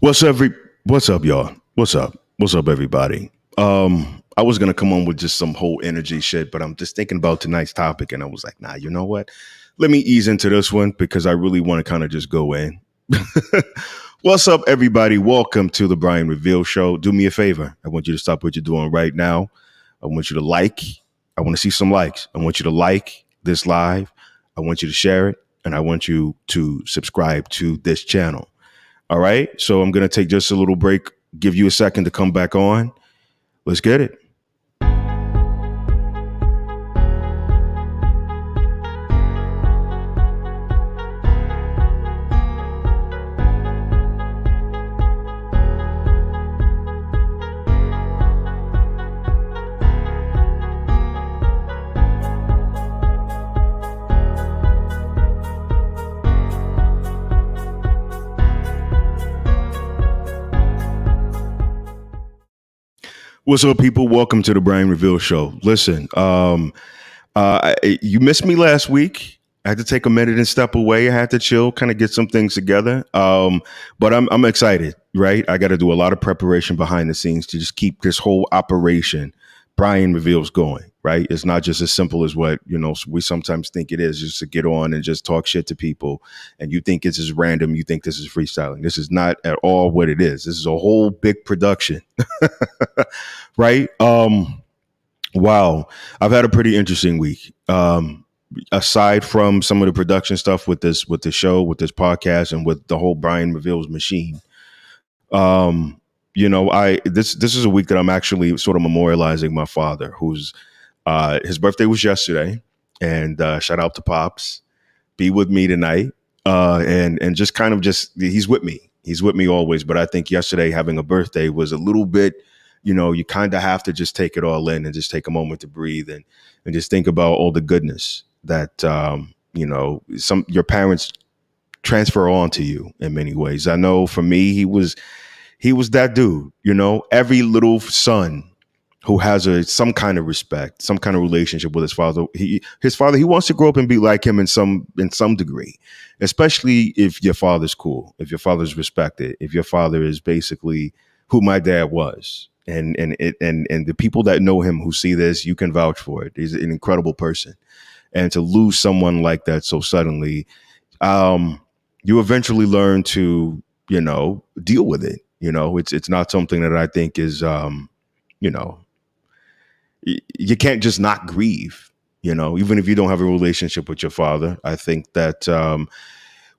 What's every what's up, y'all? What's up? What's up, everybody? I was gonna come on with just some whole energy shit, but I'm just thinking about tonight's topic and I was like, nah, you know what? Let me ease into this one because I really want to kind of just go in. What's up, everybody? Welcome to the Brian Reveal Show. Do me a favor. I want you to stop what you're doing right now. I want you to like. I want to see some likes. I want you to like this live. I want you to share it. And I want you to subscribe to this channel. All right. So I'm going to take just a little break, give you a second to come back on. Let's get it. What's up, people? Welcome to the Brian Reveal Show. Listen, you missed me last week. I had to take a minute and step away. I had to chill, kind of get some things together. But I'm excited, right? I got to do a lot of preparation behind the scenes to just keep this whole operation Brian Reveals going, right? It's not just as simple as what, we sometimes think it is, just to get on and just talk shit to people. And you think it's just random. You think this is freestyling. This is not at all what it is. This is a whole big production, right? Wow. I've had a pretty interesting week. Aside from some of the production stuff with the show, with this podcast, and with the whole Brian Reveals machine, this is a week that I'm actually sort of memorializing my father, who's his birthday was yesterday, and shout out to Pops, be with me tonight, and just kind of he's with me always. But I think yesterday having a birthday was a little bit, you kind of have to just take it all in and just take a moment to breathe and just think about all the goodness that your parents transfer on to you in many ways. I know for me, he was that dude, every little son who has some kind of respect, some kind of relationship with his father. He wants to grow up and be like him in some degree, especially if your father's cool, if your father's respected, if your father is basically who my dad was. And the people that know him who see this, you can vouch for it. He's an incredible person. And to lose someone like that so suddenly, you eventually learn to, deal with it. It's not something that I think is, you can't just not grieve, even if you don't have a relationship with your father. I think that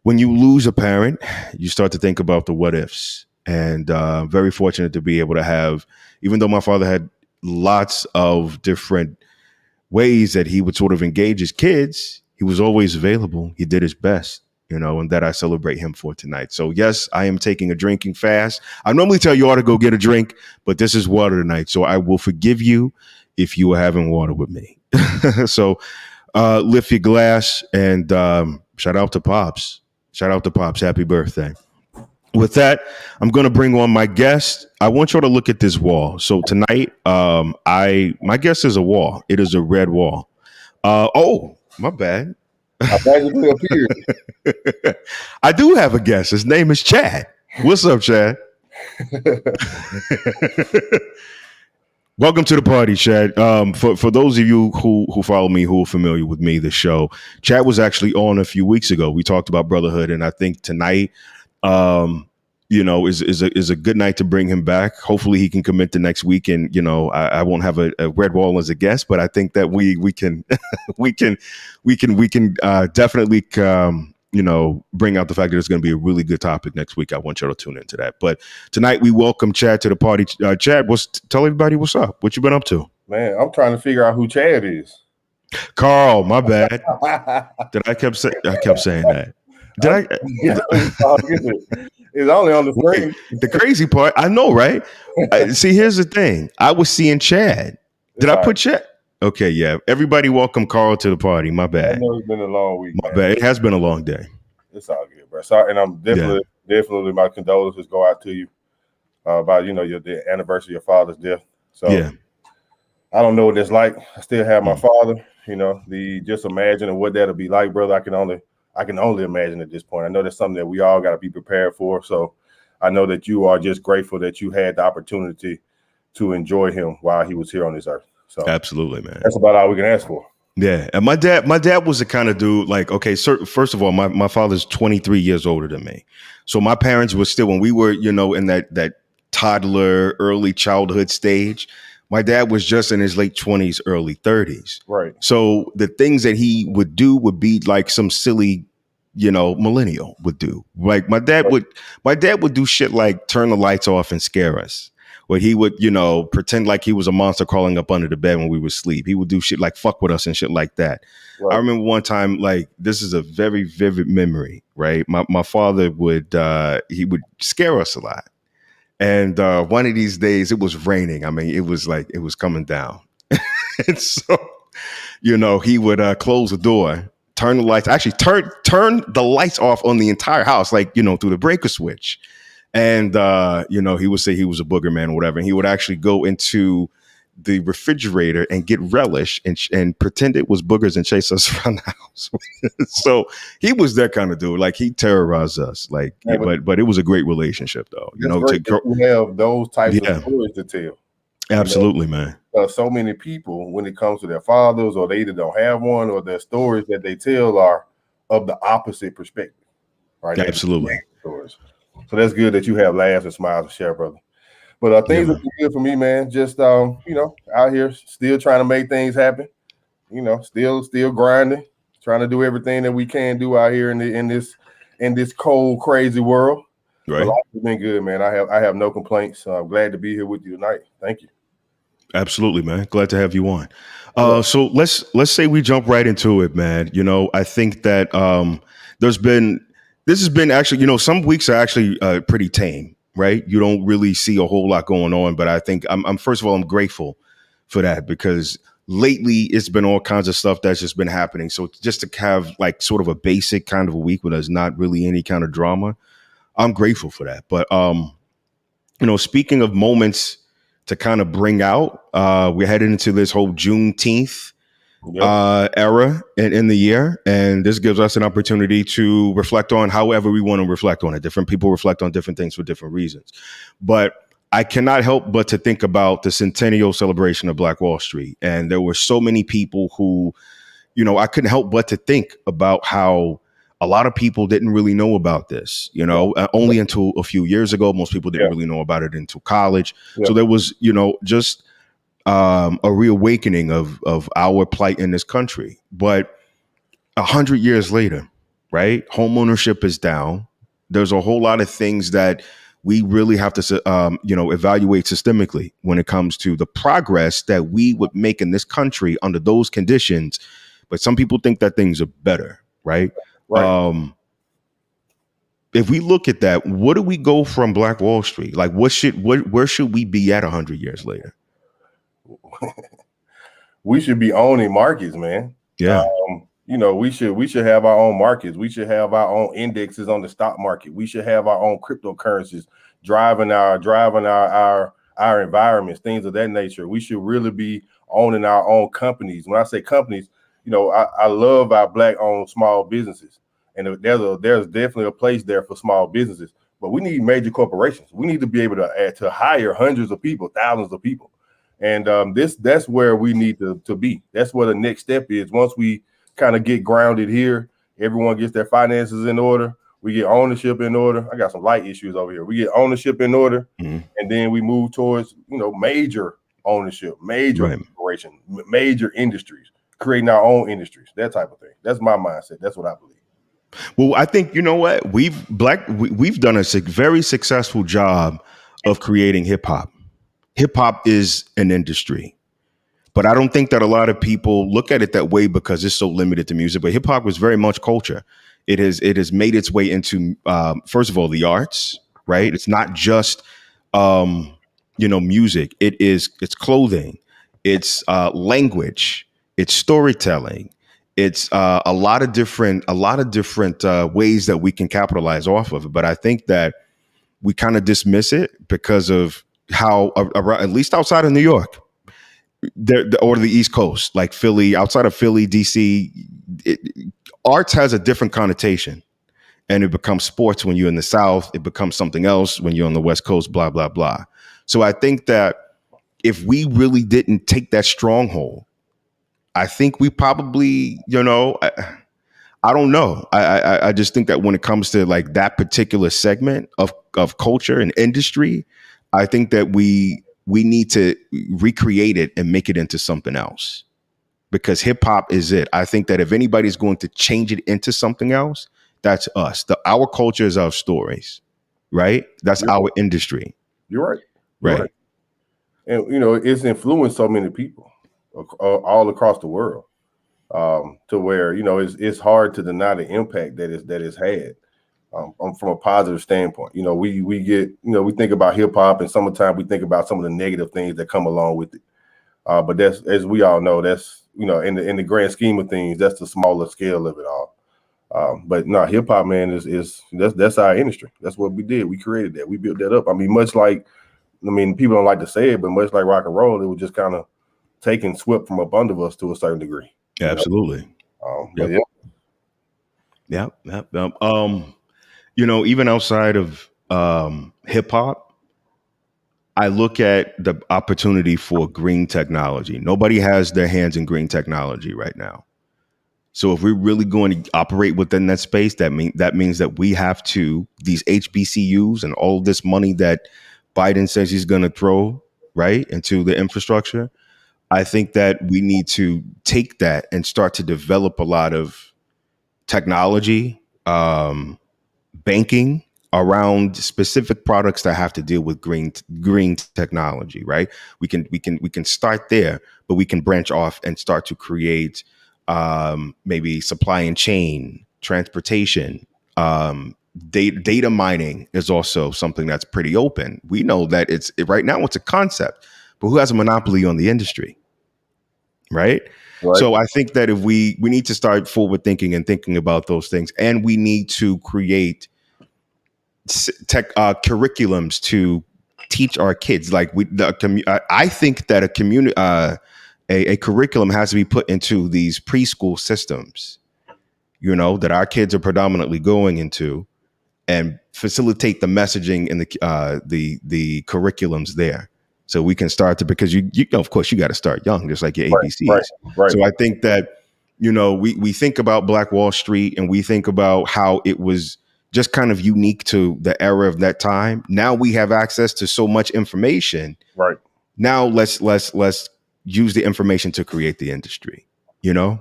when you lose a parent, you start to think about the what ifs. And very fortunate to be able to have, even though my father had lots of different ways that he would sort of engage his kids, he was always available. He did his best. And that I celebrate him for tonight. So yes, I am taking a drinking fast. I normally tell you all to go get a drink, but this is water tonight. So I will forgive you if you are having water with me. So lift your glass and shout out to Pops. Shout out to Pops. Happy birthday. With that, I'm going to bring on my guest. I want you all to look at this wall. So tonight, my guest is a wall. It is a red wall. Oh, my bad. I magically appeared. I do have a guest. His name is Chad. What's up, Chad? Welcome to the party, Chad. For those of you who follow me, who are familiar with me, the show, Chad was actually on a few weeks ago. We talked about brotherhood, and I think tonight, is a good night to bring him back. Hopefully, he can commit the next week, and I won't have a red wall as a guest, but I think that we can definitely bring out the fact that it's going to be a really good topic next week. I want you to tune into that. But tonight we welcome Chad to the party. Chad, tell everybody what's up. What you been up to? Man, I'm trying to figure out who Chad is. Carl, my bad. I kept saying that. It's only on the screen. The crazy part, I know, right? See, here's the thing. I was seeing Chad. Did I put Chad? Okay, yeah. Everybody welcome Carl to the party. My bad. I know it's been a long week. My bad. It has been a long day. It's all good, bro. Sorry, and I'm definitely my condolences go out to you about the anniversary of your father's death. So yeah. I don't know what it's like. I still have my father. Just imagine what that'll be like, brother. I can only imagine at this point. I know that's something that we all got to be prepared for. So I know that you are just grateful that you had the opportunity to enjoy him while he was here on this earth. So absolutely, man. That's about all we can ask for. Yeah, and my dad was the kind of dude like, okay, first of all, my father's 23 years older than me, so my parents were still, when we were, in that toddler, early childhood stage. My dad was just in his late 20s, early 30s. Right. So the things that he would do would be like some silly, millennial would do. Like my dad would do shit like turn the lights off and scare us. Where he would, pretend like he was a monster crawling up under the bed when we would sleep. He would do shit like fuck with us and shit like that. Right. I remember one time, like, this is a very vivid memory, right? My father he would scare us a lot. And one of these days it was raining. I mean, it was coming down. And so, he would close the door, turn the lights, actually turn the lights off on the entire house, like, through the breaker switch. And, he would say he was a booger man or whatever. And he would actually go into the refrigerator and get relish and pretend it was boogers and chase us around the house. So he was that kind of dude. Like, he terrorized us. Like, yeah, but it was a great relationship, though. You have those types of stories to tell. Absolutely, man. So many people, when it comes to their fathers, or they either don't have one, or their stories that they tell are of the opposite perspective. Right? Absolutely. So that's good that you have laughs and smiles to share, brother. But things are good for me, man. Just out here still trying to make things happen. Still grinding, trying to do everything that we can do out here in this cold, crazy world. Right. But life has been good, man. I have no complaints. So I'm glad to be here with you tonight. Thank you. Absolutely, man. Glad to have you on. So let's say we jump right into it, man. I think that this has been actually, some weeks are actually pretty tame, right? You don't really see a whole lot going on, but I think I'm first of all, I'm grateful for that, because lately it's been all kinds of stuff that's just been happening. So just to have like sort of a basic kind of a week where there's not really any kind of drama, I'm grateful for that. But, speaking of moments to kind of bring out, we're headed into this whole Juneteenth era in the year. And this gives us an opportunity to reflect on however we want to reflect on it. Different people reflect on different things for different reasons. But I cannot help but to think about the Centennial celebration of Black Wall Street. And there were so many people who, I couldn't help but to think about how a lot of people didn't really know about this, only until a few years ago. Most people didn't really know about it until college. So there was, just a reawakening of our plight in this country. But 100 years later, right, home ownership is down. There's a whole lot of things that we really have to, evaluate systemically when it comes to the progress that we would make in this country under those conditions. But some people think that things are better, right? Right. If we look at that, what do we go from Black Wall Street? Like, where should we be at 100 years later? We should be owning markets, man. Yeah. We should have our own markets. We should have our own indexes on the stock market. We should have our own cryptocurrencies driving our environments, things of that nature. We should really be owning our own companies. When I say companies, I love our Black-owned small businesses, and there's definitely a place there for small businesses. But we need major corporations. We need to be able to hire hundreds of people, thousands of people, and that's where we need to be. That's where the next step is. Once we kind of get grounded here, everyone gets their finances in order. We get ownership in order. I got some light issues over here. We get ownership in order, and then we move towards major ownership, major corporation, major industries. Creating our own industries, that type of thing. That's my mindset. That's what I believe. Well, I think, what we've done a very successful job of creating hip hop. Hip hop is an industry, but I don't think that a lot of people look at it that way because it's so limited to music. But hip hop was very much culture. It has made its way into first of all the arts, right? It's not just music. It's clothing, it's language. It's storytelling. It's a lot of different ways that we can capitalize off of it. But I think that we kind of dismiss it because of how, at least outside of New York, or the East Coast, like Philly, outside of Philly, DC, arts has a different connotation. and it becomes sports when you're in the South. It becomes something else when you're on the West Coast, blah, blah, blah. So I think that if we really didn't take that stronghold, I think we probably, I don't know. I just think that when it comes to like that particular segment of culture and industry, I think that we need to recreate it and make it into something else, because hip hop is it. I think that if anybody's going to change it into something else, that's us. Our culture is our stories, right? That's our industry. You're right. You're right. And it's influenced so many people all across the world, to where it's hard to deny the impact that it's had, from a positive standpoint. We get we think about hip hop, and sometimes we think about some of the negative things that come along with it. But that's, as we all know, that's in the grand scheme of things, that's the smaller scale of it all. But no, hip hop, man, that's our industry. That's what we did. We created that. We built that up. I mean, much like, people don't like to say it, but much like rock and roll, it was just kind of taken, swept from up under us to a certain degree. Absolutely. Yep. Even outside of hip hop, I look at the opportunity for green technology. Nobody has their hands in green technology right now. So if we're really going to operate within that space, that means that we have to, these HBCUs and all this money that Biden says he's going to throw right into the infrastructure, I think that we need to take that and start to develop a lot of technology, banking around specific products that have to deal with green technology. Right? We can start there, but we can branch off and start to create maybe supply and chain, transportation. Data mining is also something that's pretty open. We know that right now it's a concept, but who has a monopoly on the industry? Right. So I think that if we need to start forward thinking and thinking about those things, and we need to create curriculums to teach our kids. Like I think that a curriculum has to be put into these preschool systems, that our kids are predominantly going into, and facilitate the messaging and the curriculums there. So we can start to, because you of course you got to start young, just like your ABCs. Right. So I think that, we think about Black Wall Street, and we think about how it was just kind of unique to the era of that time. Now we have access to so much information. Right. Now let's use the information to create the industry, And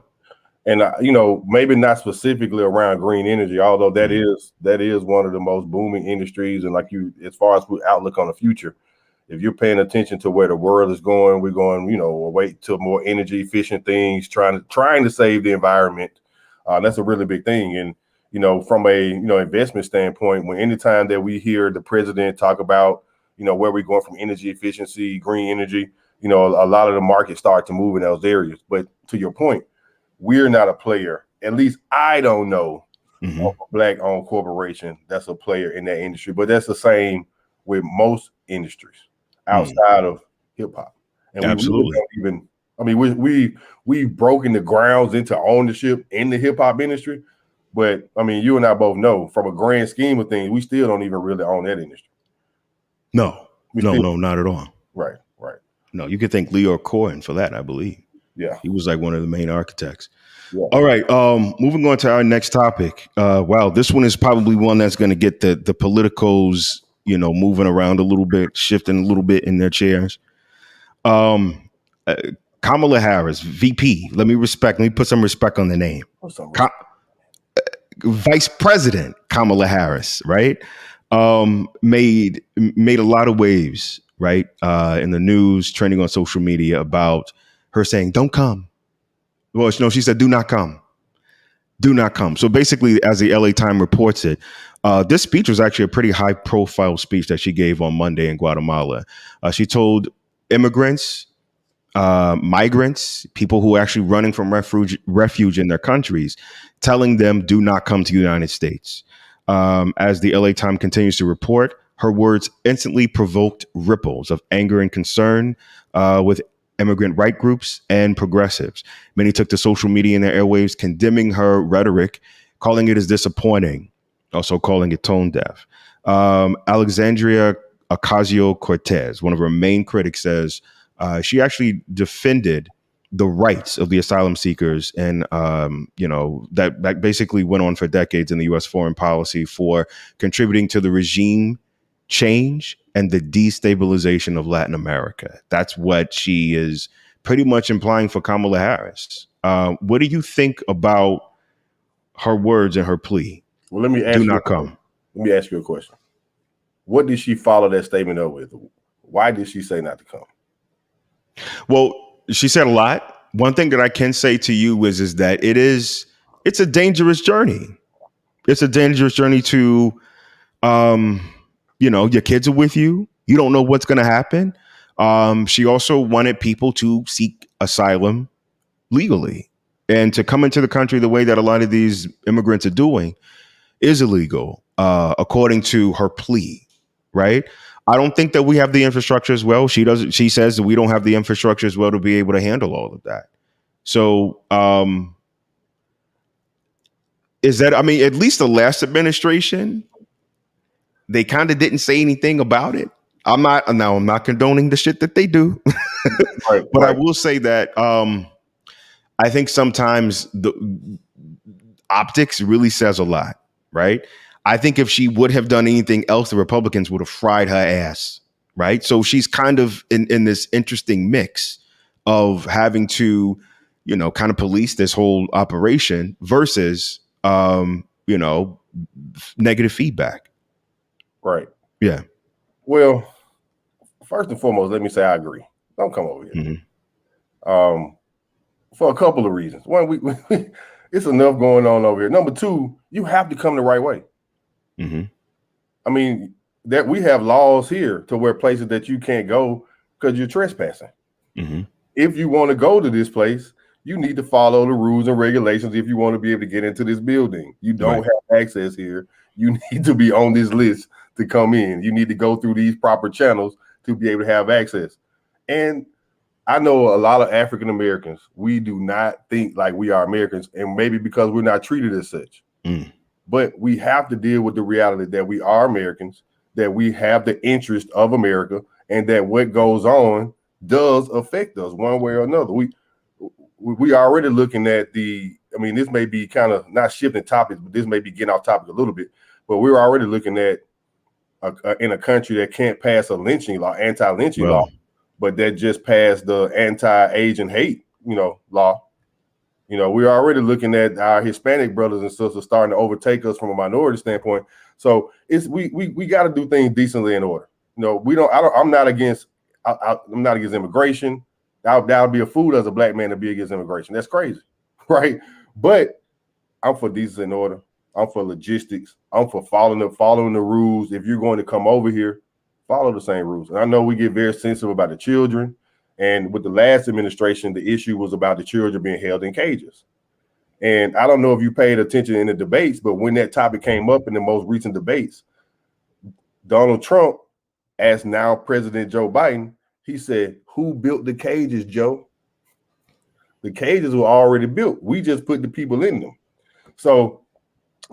maybe not specifically around green energy, although that is one of the most booming industries. And as far as outlook on the future, if you're paying attention to where the world is going, we're going, away to more energy efficient things, trying to save the environment. That's a really big thing. And from a investment standpoint, anytime that we hear the president talk about where we're going from energy efficiency, green energy, a lot of the markets start to move in those areas. But to your point, we're not a player. At least I don't know of a Black-owned corporation that's a player in that industry. But that's the same with most industries outside of hip hop. And absolutely. We really don't even. We've broken the grounds into ownership in the hip hop industry. But you and I both know, from a grand scheme of things, we still don't even really own that industry. No, not at all. Right. No, you could thank Leo Cohen for that, I believe. Yeah. He was like one of the main architects. Yeah. All right. Moving on to our next topic. Wow, this one is probably one that's going to get the politicos, moving around a little bit, shifting a little bit in their chairs. Kamala Harris, VP. Let me put some respect on the name. Vice President Kamala Harris, right? Made a lot of waves, right? In the news, trending on social media about her saying, "Don't come." Well, she said, "Do not come. Do not come." So basically, as the LA Times reports it, this speech was actually a pretty high profile speech that she gave on Monday in Guatemala. She told immigrants, migrants, people who are actually running from refuge in their countries, telling them, do not come to the United States. As the LA Times continues to report, her words instantly provoked ripples of anger and concern with immigrant right groups and progressives. Many took to social media and their airwaves, condemning her rhetoric, calling it as disappointing. also calling it tone deaf. Alexandria Ocasio-Cortez, one of her main critics, says she actually defended the rights of the asylum seekers, and that basically went on for decades in the U.S. foreign policy for contributing to the regime change and the destabilization of Latin America. That's what she is pretty much implying for Kamala Harris. What do you think about her words and her plea? Well, let me ask you a question. What did she follow that statement up with? Why did she say not to come? Well, she said a lot. One thing that I can say to you is that it's a dangerous journey. It's a dangerous journey to, your kids are with you. You don't know what's going to happen. She also wanted people to seek asylum legally, and to come into the country the way that a lot of these immigrants are doing is illegal, according to her plea. Right. I don't think that we have the infrastructure as well. She says that we don't have the infrastructure as well to be able to handle all of that. So at least the last administration, they kind of didn't say anything about it. I'm not condoning the shit that they do. Right. But I will say that I think sometimes the optics really says a lot. Right. I think if she would have done anything else, the Republicans would have fried her ass. Right. So she's kind of in this interesting mix of having to, kind of police this whole operation versus, negative feedback. Right. Yeah. Well, first and foremost, let me say I agree. Don't come over here. Mm-hmm. For a couple of reasons. One, we it's enough going on over here. Number two, you have to come the right way. Mm-hmm. I mean, that we have laws here to where places that you can't go because you're trespassing. Mm-hmm. If you want to go to this place, you need to follow the rules and regulations if you want to be able to get into this building. You don't have access here. You need to be on this list to come in. You need to go through these proper channels to be able to have access. And I know a lot of African Americans, we do not think like we are Americans, and maybe because we're not treated as such. Mm. But we have to deal with the reality that we are Americans, that we have the interest of America, and that what goes on does affect us one way or another. We already looking at this may be kind of not shifting topics, but this may be getting off topic a little bit, but we're already looking at in a country that can't pass a lynching law, anti-lynching law, but that just passed the anti-Asian hate, law. We're already looking at our Hispanic brothers and sisters starting to overtake us from a minority standpoint. So we got to do things decently in order. I'm not against immigration. That would be a fool as a black man to be against immigration. That's crazy, right? But I'm for decency and order. I'm for logistics. I'm for following the rules. If you're going to come over here, follow the same rules. And I know we get very sensitive about the children. And with the last administration, the issue was about the children being held in cages. And I don't know if you paid attention in the debates, but when that topic came up in the most recent debates, Donald Trump asked now President Joe Biden, he said, "Who built the cages, Joe?" The cages were already built. We just put the people in them. So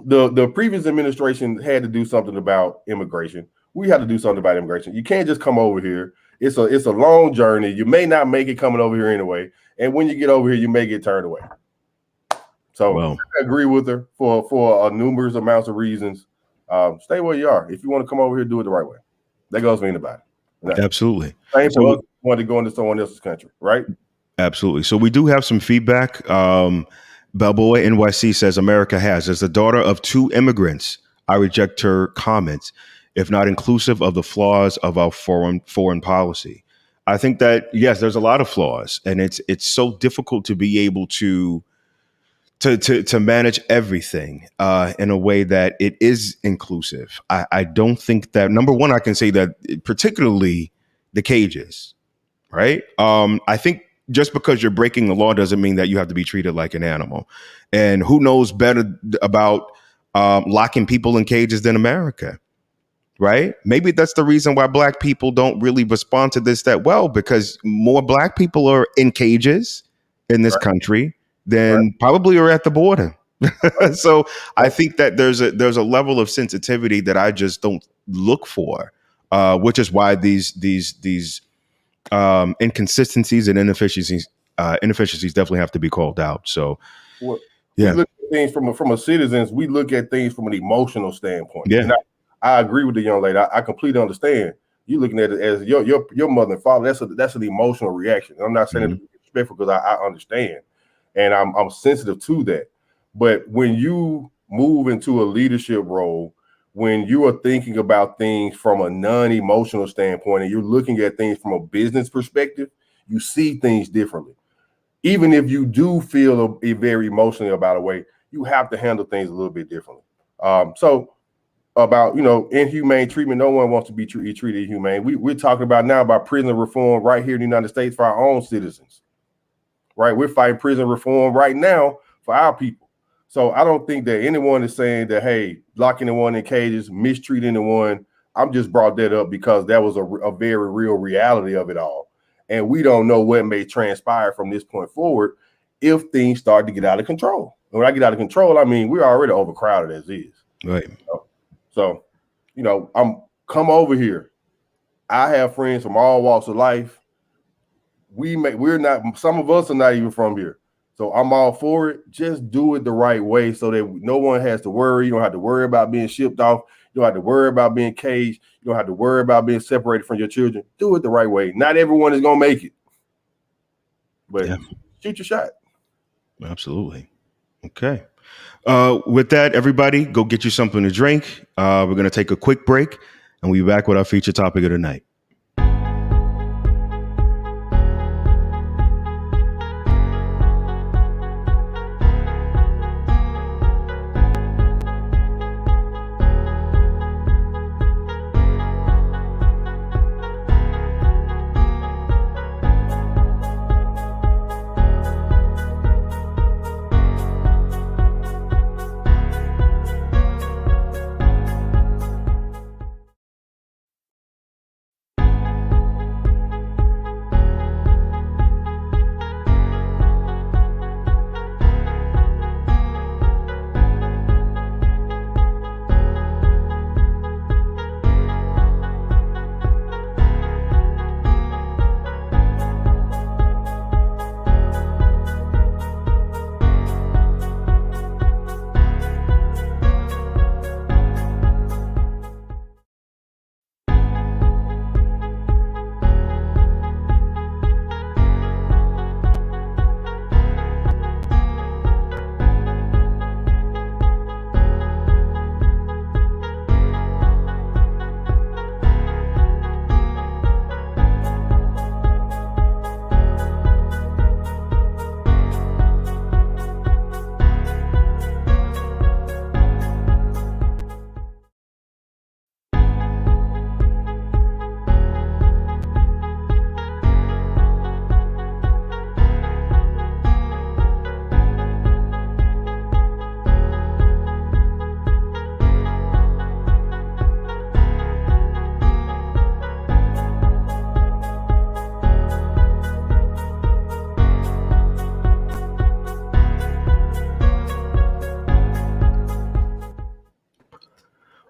the previous administration had to do something about immigration. We had to do something about immigration. You can't just come over here. It's a long journey. You may not make it coming over here anyway. And when you get over here, you may get turned away. So I agree with her for numerous amounts of reasons. Stay where you are. If you want to come over here, do it the right way. That goes for anybody. Absolutely. Same for us want to go into someone else's country, right? Absolutely. So we do have some feedback. Balboa NYC says America has, as the daughter of two immigrants, I reject her comments, if not inclusive of the flaws of our foreign policy. I think that, yes, there's a lot of flaws, and it's so difficult to be able to manage everything in a way that it is inclusive. I don't think that, number one, I can say that particularly the cages, right? I think just because you're breaking the law doesn't mean that you have to be treated like an animal. And who knows better about locking people in cages than America, right? Maybe that's the reason why Black people don't really respond to this that well, because more Black people are in cages in this country than probably are at the border. So I think that there's a level of sensitivity that I just don't look for, which is why these inconsistencies and inefficiencies definitely have to be called out. So Well, we yeah, look at things from a citizens. We look at things from an emotional standpoint. yeah, And I agree with the young lady. I completely understand. You looking at it as your mother and father. That's an emotional reaction. And I'm not saying it to be disrespectful because I understand, and I'm sensitive to that. But when you move into a leadership role, when you are thinking about things from a non-emotional standpoint, and you're looking at things from a business perspective, you see things differently. Even if you do feel very emotionally about a way, you have to handle things a little bit differently. So about inhumane treatment, no one wants to be treated inhumane. We're talking about now about prison reform right here in the United States for our own citizens. Right, we're fighting prison reform right now for our people. So I don't think that anyone is saying that, hey, lock anyone in cages, mistreat anyone. I'm just brought that up because that was a very real reality of it all. And we don't know what may transpire from this point forward if things start to get out of control. And when I get out of control, I mean, we're already overcrowded as is. right. So, I'm come over here. I have friends from all walks of life. We're not, some of us are not even from here. So I'm all for it. Just do it the right way so that no one has to worry. You don't have to worry about being shipped off. You don't have to worry about being caged. You don't have to worry about being separated from your children. Do it the right way. Not everyone is going to make it, but shoot your shot. Absolutely. Okay. With that, everybody, go get you something to drink. We're going to take a quick break and we'll be back with our feature topic of the night.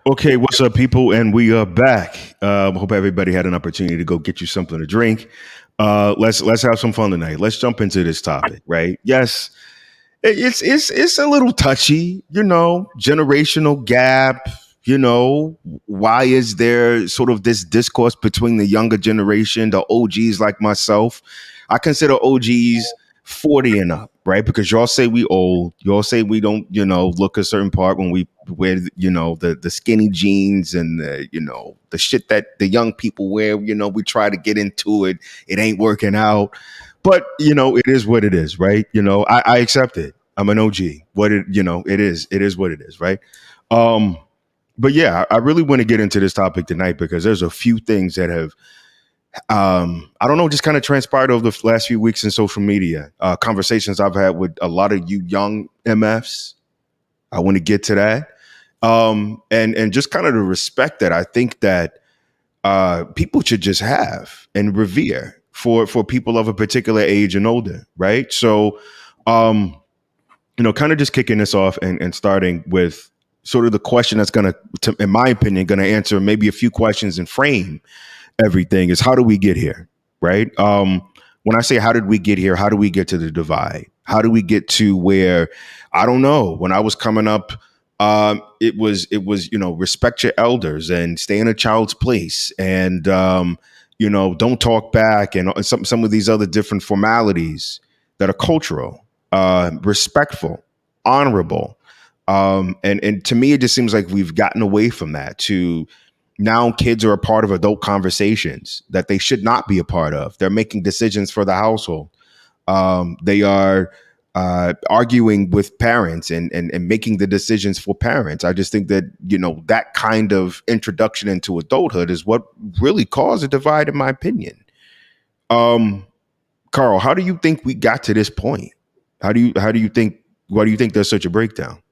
Okay, what's up, people? And we are back. Hope everybody had an opportunity to go get you something to drink. Let's have some fun tonight. Let's jump into this topic, right? Yes, it's a little touchy, generational gap. Why is there sort of this discourse between the younger generation, the OGs like myself? I consider OGs 40 and up, right? Because y'all say we old, y'all say we don't, look a certain part when we wear, the skinny jeans and the shit that the young people wear. We try to get into it, it ain't working out, but it is what it is, right? I accept it. I'm an OG. It is what it is, right? But yeah, I really want to get into this topic tonight because there's a few things that have I don't know, just kind of transpired over the last few weeks in social media. Conversations I've had with a lot of you young MFs. I want to get to that. And just kind of the respect that I think that people should just have and revere for people of a particular age and older, right? So kind of just kicking this off and starting with sort of the question that's going to, in my opinion, going to answer maybe a few questions and frame everything is how do we get here, right? When I say how did we get here, how do we get to the divide? How do we get to where, I don't know, when I was coming up, it was, respect your elders and stay in a child's place and, don't talk back and some of these other different formalities that are cultural, respectful, honorable. And to me, it just seems like we've gotten away from that to now kids are a part of adult conversations that they should not be a part of. They're making decisions for the household. They are arguing with parents and making the decisions for parents. I just think that, that kind of introduction into adulthood is what really caused a divide, in my opinion. Carl, how do you think we got to this point? Why do you think there's such a breakdown?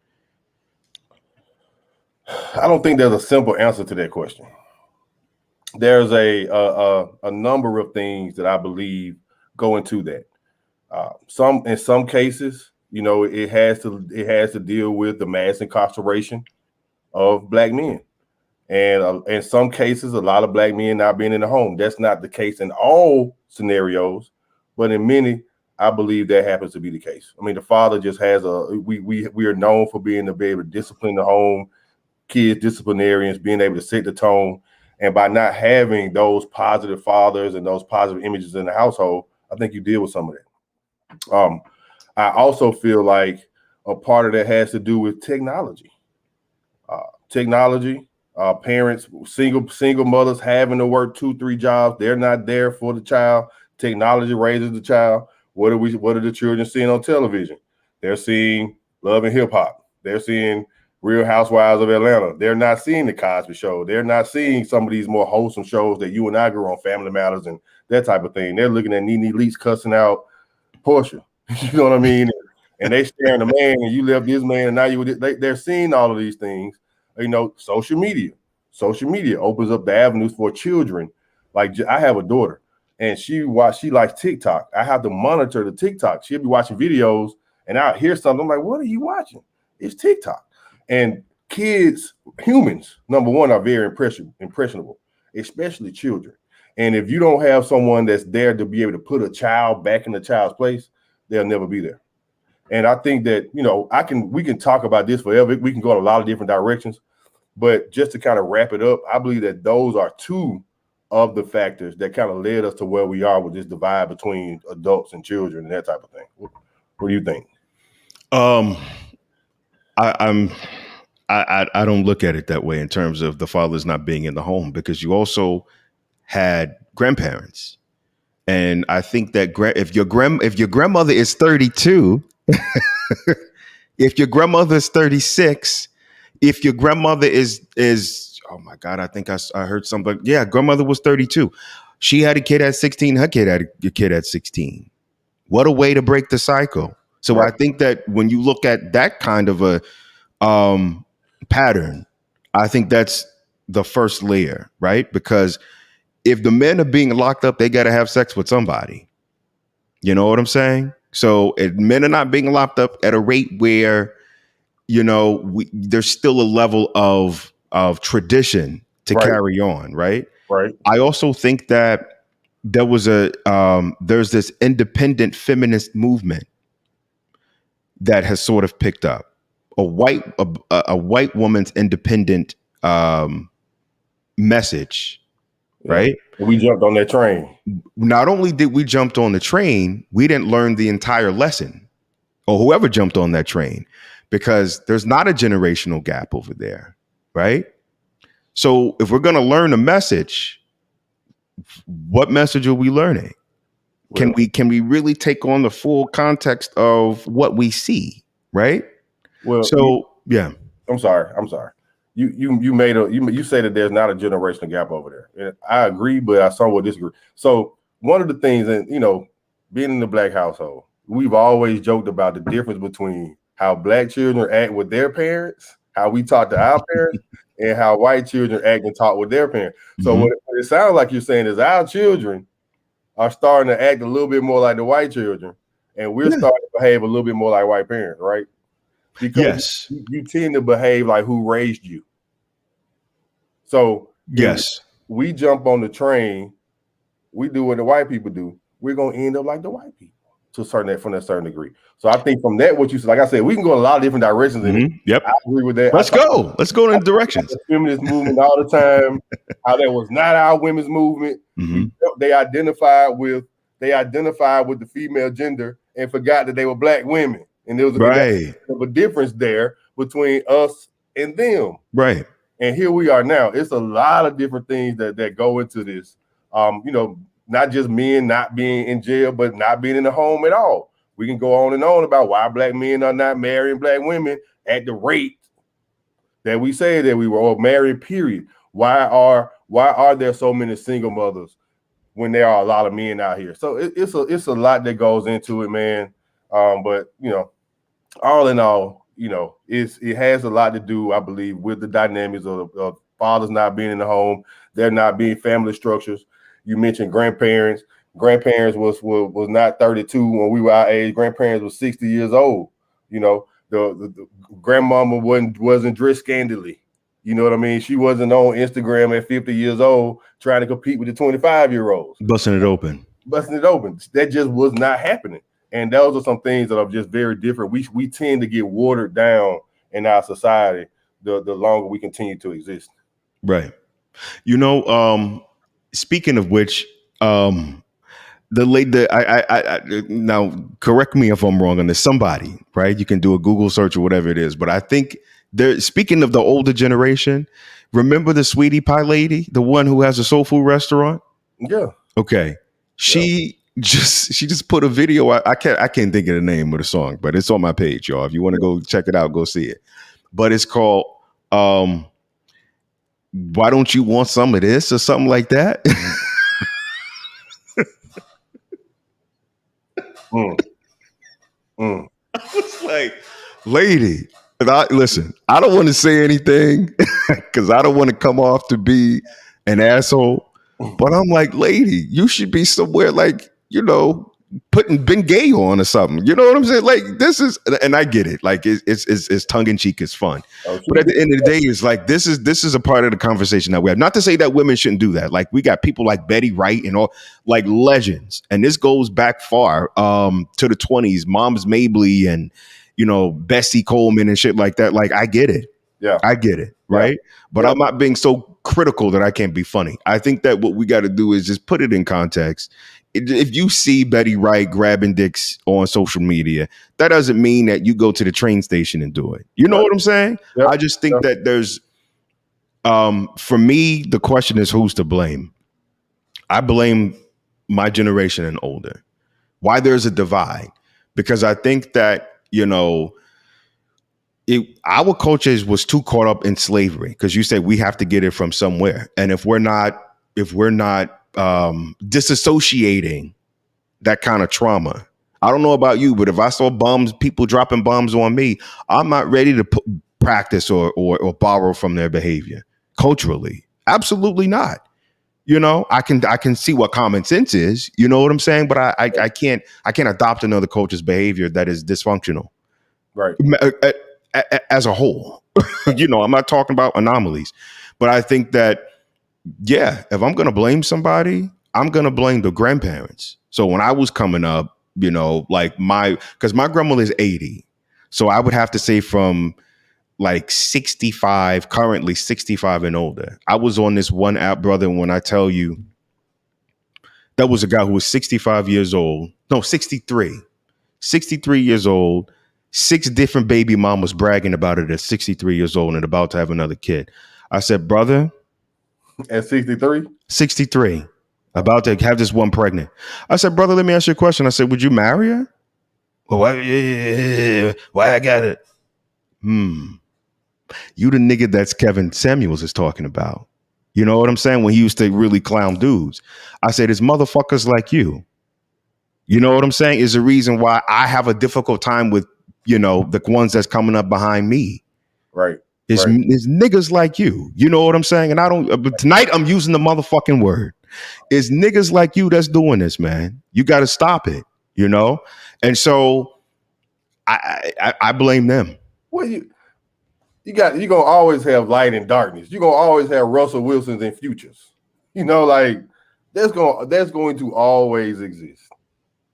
I don't think there's a simple answer to that question. There's a number of things that I believe go into that. In some cases, it has to deal with the mass incarceration of Black men, and in some cases, a lot of Black men not being in the home. That's not the case in all scenarios, but in many, I believe that happens to be the case. I mean, the father just has we are known for being able to discipline the home, kids, disciplinarians, being able to set the tone. And by not having those positive fathers and those positive images in the household, I think you deal with some of that. I also feel like a part of that has to do with technology. Parents, single mothers having to work 2-3 jobs. They're not there for the child. Technology raises the child. What are the children seeing on television? They're seeing Love and Hip Hop. They're seeing Real Housewives of Atlanta. They're not seeing the Cosby Show. They're not seeing some of these more wholesome shows that you and I grew on, Family Matters and that type of thing. They're looking at Nene Leakes cussing out Portia. You know what I mean? And they staring the man, and you left this man, and now they're seeing all of these things. Social media opens up the avenues for children. Like, I have a daughter, and she likes TikTok. I have to monitor the TikTok. She'll be watching videos, and I'll hear something. I'm like, what are you watching? It's TikTok. And kids, humans, number one, are very impressionable, especially children. And if you don't have someone that's there to be able to put a child back in the child's place, they'll never be there. And I think that, we can talk about this forever. We can go in a lot of different directions. But just to kind of wrap it up, I believe that those are two of the factors that kind of led us to where we are with this divide between adults and children and that type of thing. What do you think? I don't look at it that way in terms of the fathers not being in the home, because you also had grandparents, and I think that if your grandmother is 32, if your grandmother is 36, if your grandmother is oh my God, I think I heard something. Yeah, grandmother was 32. She had a kid at 16. Her kid had a kid at 16. What a way to break the cycle. So right. I think that when you look at that kind of a pattern, I think that's the first layer, right? Because if the men are being locked up, they got to have sex with somebody. You know what I'm saying? So if men are not being locked up at a rate where, there's still a level of tradition to carry on, right? Right. I also think that there was there's this independent feminist movement that has sort of picked up. A white woman's independent message, right? We jumped on that train. Not only did we jump on the train, we didn't learn the entire lesson, or whoever jumped on that train, because there's not a generational gap over there, right? So if we're going to learn a message, what message are we learning? Well, can we really take on the full context of what we see, right? Well, yeah. I'm sorry. You say that there's not a generational gap over there. And I agree, but I somewhat disagree. So one of the things, and being in the Black household, we've always joked about the difference between how Black children act with their parents, how we talk to our parents, and how white children act and talk with their parents. So what it sounds like you're saying is our children are starting to act a little bit more like the white children, and we're starting to behave a little bit more like white parents, right? because you tend to behave like who raised you. So if we jump on the train, we do what the white people do, we're gonna end up like the white people to a certain degree. So I think from that, what you said, like I said, we can go in a lot of different directions. Yep, I agree with that. Let's go in directions. The feminist movement all the time. How that was not our women's movement. They identified with the female gender and forgot that they were black women, and there was a difference there between us and them. Right. And here we are now. It's a lot of different things that go into this. Not just men not being in jail, but not being in the home at all. We can go on and on about why black men are not marrying black women at the rate that we say that we were, or married, period. Why are there so many single mothers when there are a lot of men out here? So it's a lot that goes into it, man. But all in all, it has a lot to do, I believe, with the dynamics of fathers not being in the home, there not being family structures. You mentioned grandparents. Grandparents was not 32 when we were our age. Grandparents was 60 years old. The grandmama wasn't dressed scantily. You know what I mean? She wasn't on Instagram at 50 years old trying to compete with the 25-year-olds. Busting it open. That just was not happening. And those are some things that are just very different. We tend to get watered down in our society the longer we continue to exist. Right. Speaking of which, now correct me if I'm wrong on this. Somebody, right? You can do a Google search or whatever it is, but I think speaking of the older generation, remember the Sweetie Pie lady, the one who has a soul food restaurant? Yeah. Okay. She just put a video. I can't think of the name of the song, but it's on my page, y'all. If you want to go check it out, go see it. But it's called Why Don't You Want Some of This or something like that? I was like, lady, listen, I don't want to say anything because I don't want to come off to be an asshole. But I'm like, lady, you should be somewhere like, putting Ben Gay on or something. You know what I'm saying? Like, this is, and I get it. Like, it's tongue in cheek, it's fun. But at the end of the day, it's like this is a part of the conversation that we have. Not to say that women shouldn't do that. Like, we got people like Betty Wright and all, like, legends, and this goes back far to the 20s. Moms Mabley and Bessie Coleman and shit like that. Like, I get it. Yeah, I get it. Right. But I'm not being so critical that I can't be funny. I think that what we got to do is just put it in context. If you see Betty Wright grabbing dicks on social media, that doesn't mean that you go to the train station and do it. You know what I'm saying? Yep. I just think that there's, for me, the question is who's to blame? I blame my generation and older. Why there's a divide? Because I think that, our culture was too caught up in slavery, because you said we have to get it from somewhere. And if we're not disassociating that kind of trauma, I don't know about you, but if I saw people dropping bombs on me, I'm not ready to practice or borrow from their behavior culturally. Absolutely not. I can see what common sense is. You know what I'm saying? But I can't adopt another culture's behavior that is dysfunctional. Right. As a whole. I'm not talking about anomalies, but I think that, yeah, if I'm going to blame somebody, I'm going to blame the grandparents. So when I was coming up, because my grandmother is 80. So I would have to say from like 65, currently 65 and older. I was on this one app, brother. And when I tell you, that was a guy who was 63 years old, 63 years old, 6 different baby mamas bragging about it at 63 years old and about to have another kid. I said, brother, at 63? 63, about to have this one pregnant. I said, brother, let me ask you a question. I said, would you marry her? Well, why I got it? You the nigga that's Kevin Samuels is talking about. You know what I'm saying? When he used to really clown dudes. I said, it's motherfuckers like you. You know what I'm saying? Is the reason why I have a difficult time with, the ones that's coming up behind me. Right. It's niggas like you. You know what I'm saying? And but tonight I'm using the motherfucking word. It's niggas like you that's doing this, man. You got to stop it, And so I blame them. Well, you gonna always have light and darkness. You're gonna always have Russell Wilsons and Futures. Like that's going to always exist.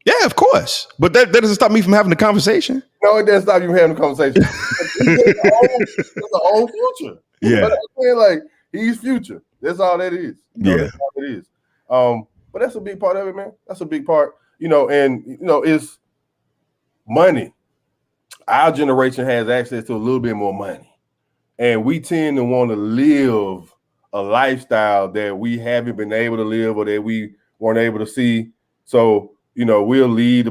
Yeah, of course. But that doesn't stop me from having the conversation. No, it doesn't stop you from having the conversation. It's the old Future. Yeah. Like he's Future. That's all that is. That's all it is. But that's a big part of it, man. That's a big part. It's money. Our generation has access to a little bit more money. And we tend to want to live a lifestyle that we haven't been able to live or that we weren't able to see. So, we'll leave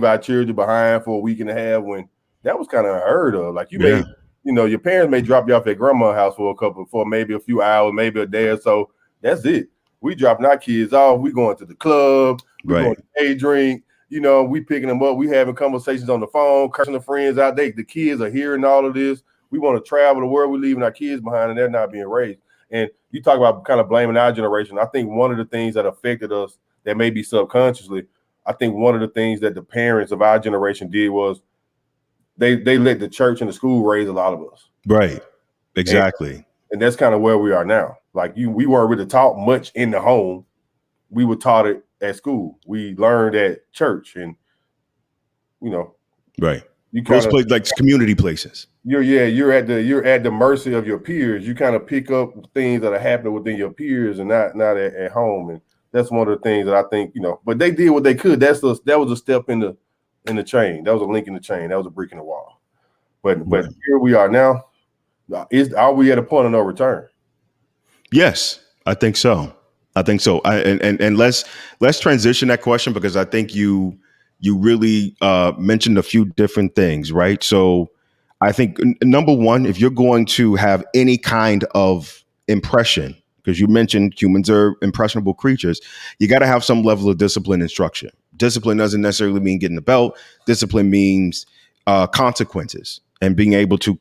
our children behind for a week and a half when that was kind of unheard of. Like your parents may drop you off at grandma's house for maybe a few hours, maybe a day or so. That's it. We dropping our kids off. We going to the club. We going to day drink. We picking them up. We having conversations on the phone, cursing the friends out. The kids are hearing all of this. We want to travel the world. We're leaving our kids behind and they're not being raised. And you talk about kind of blaming our generation. I think one of the things that affected us that maybe subconsciously, I think one of the things that the parents of our generation did was they let the church and the school raise a lot of us. Right. Exactly. And that's kind of where we are now. Like we weren't really taught much in the home. We were taught it at school. We learned at church and, right. You kind of like community places. You're at the mercy of your peers. You kind of pick up things that are happening within your peers and not at home. And that's one of the things that I think, but they did what they could. That was a step in the chain. That was a link in the chain. That was a brick in the wall. But here we are now. Are we at a point of no return? Yes, I think so. And let's transition that question because I think you really mentioned a few different things, right? So I think number one, if you're going to have any kind of impression, because you mentioned humans are impressionable creatures, you got to have some level of discipline and structure. Discipline doesn't necessarily mean getting the belt. Discipline means consequences and being able to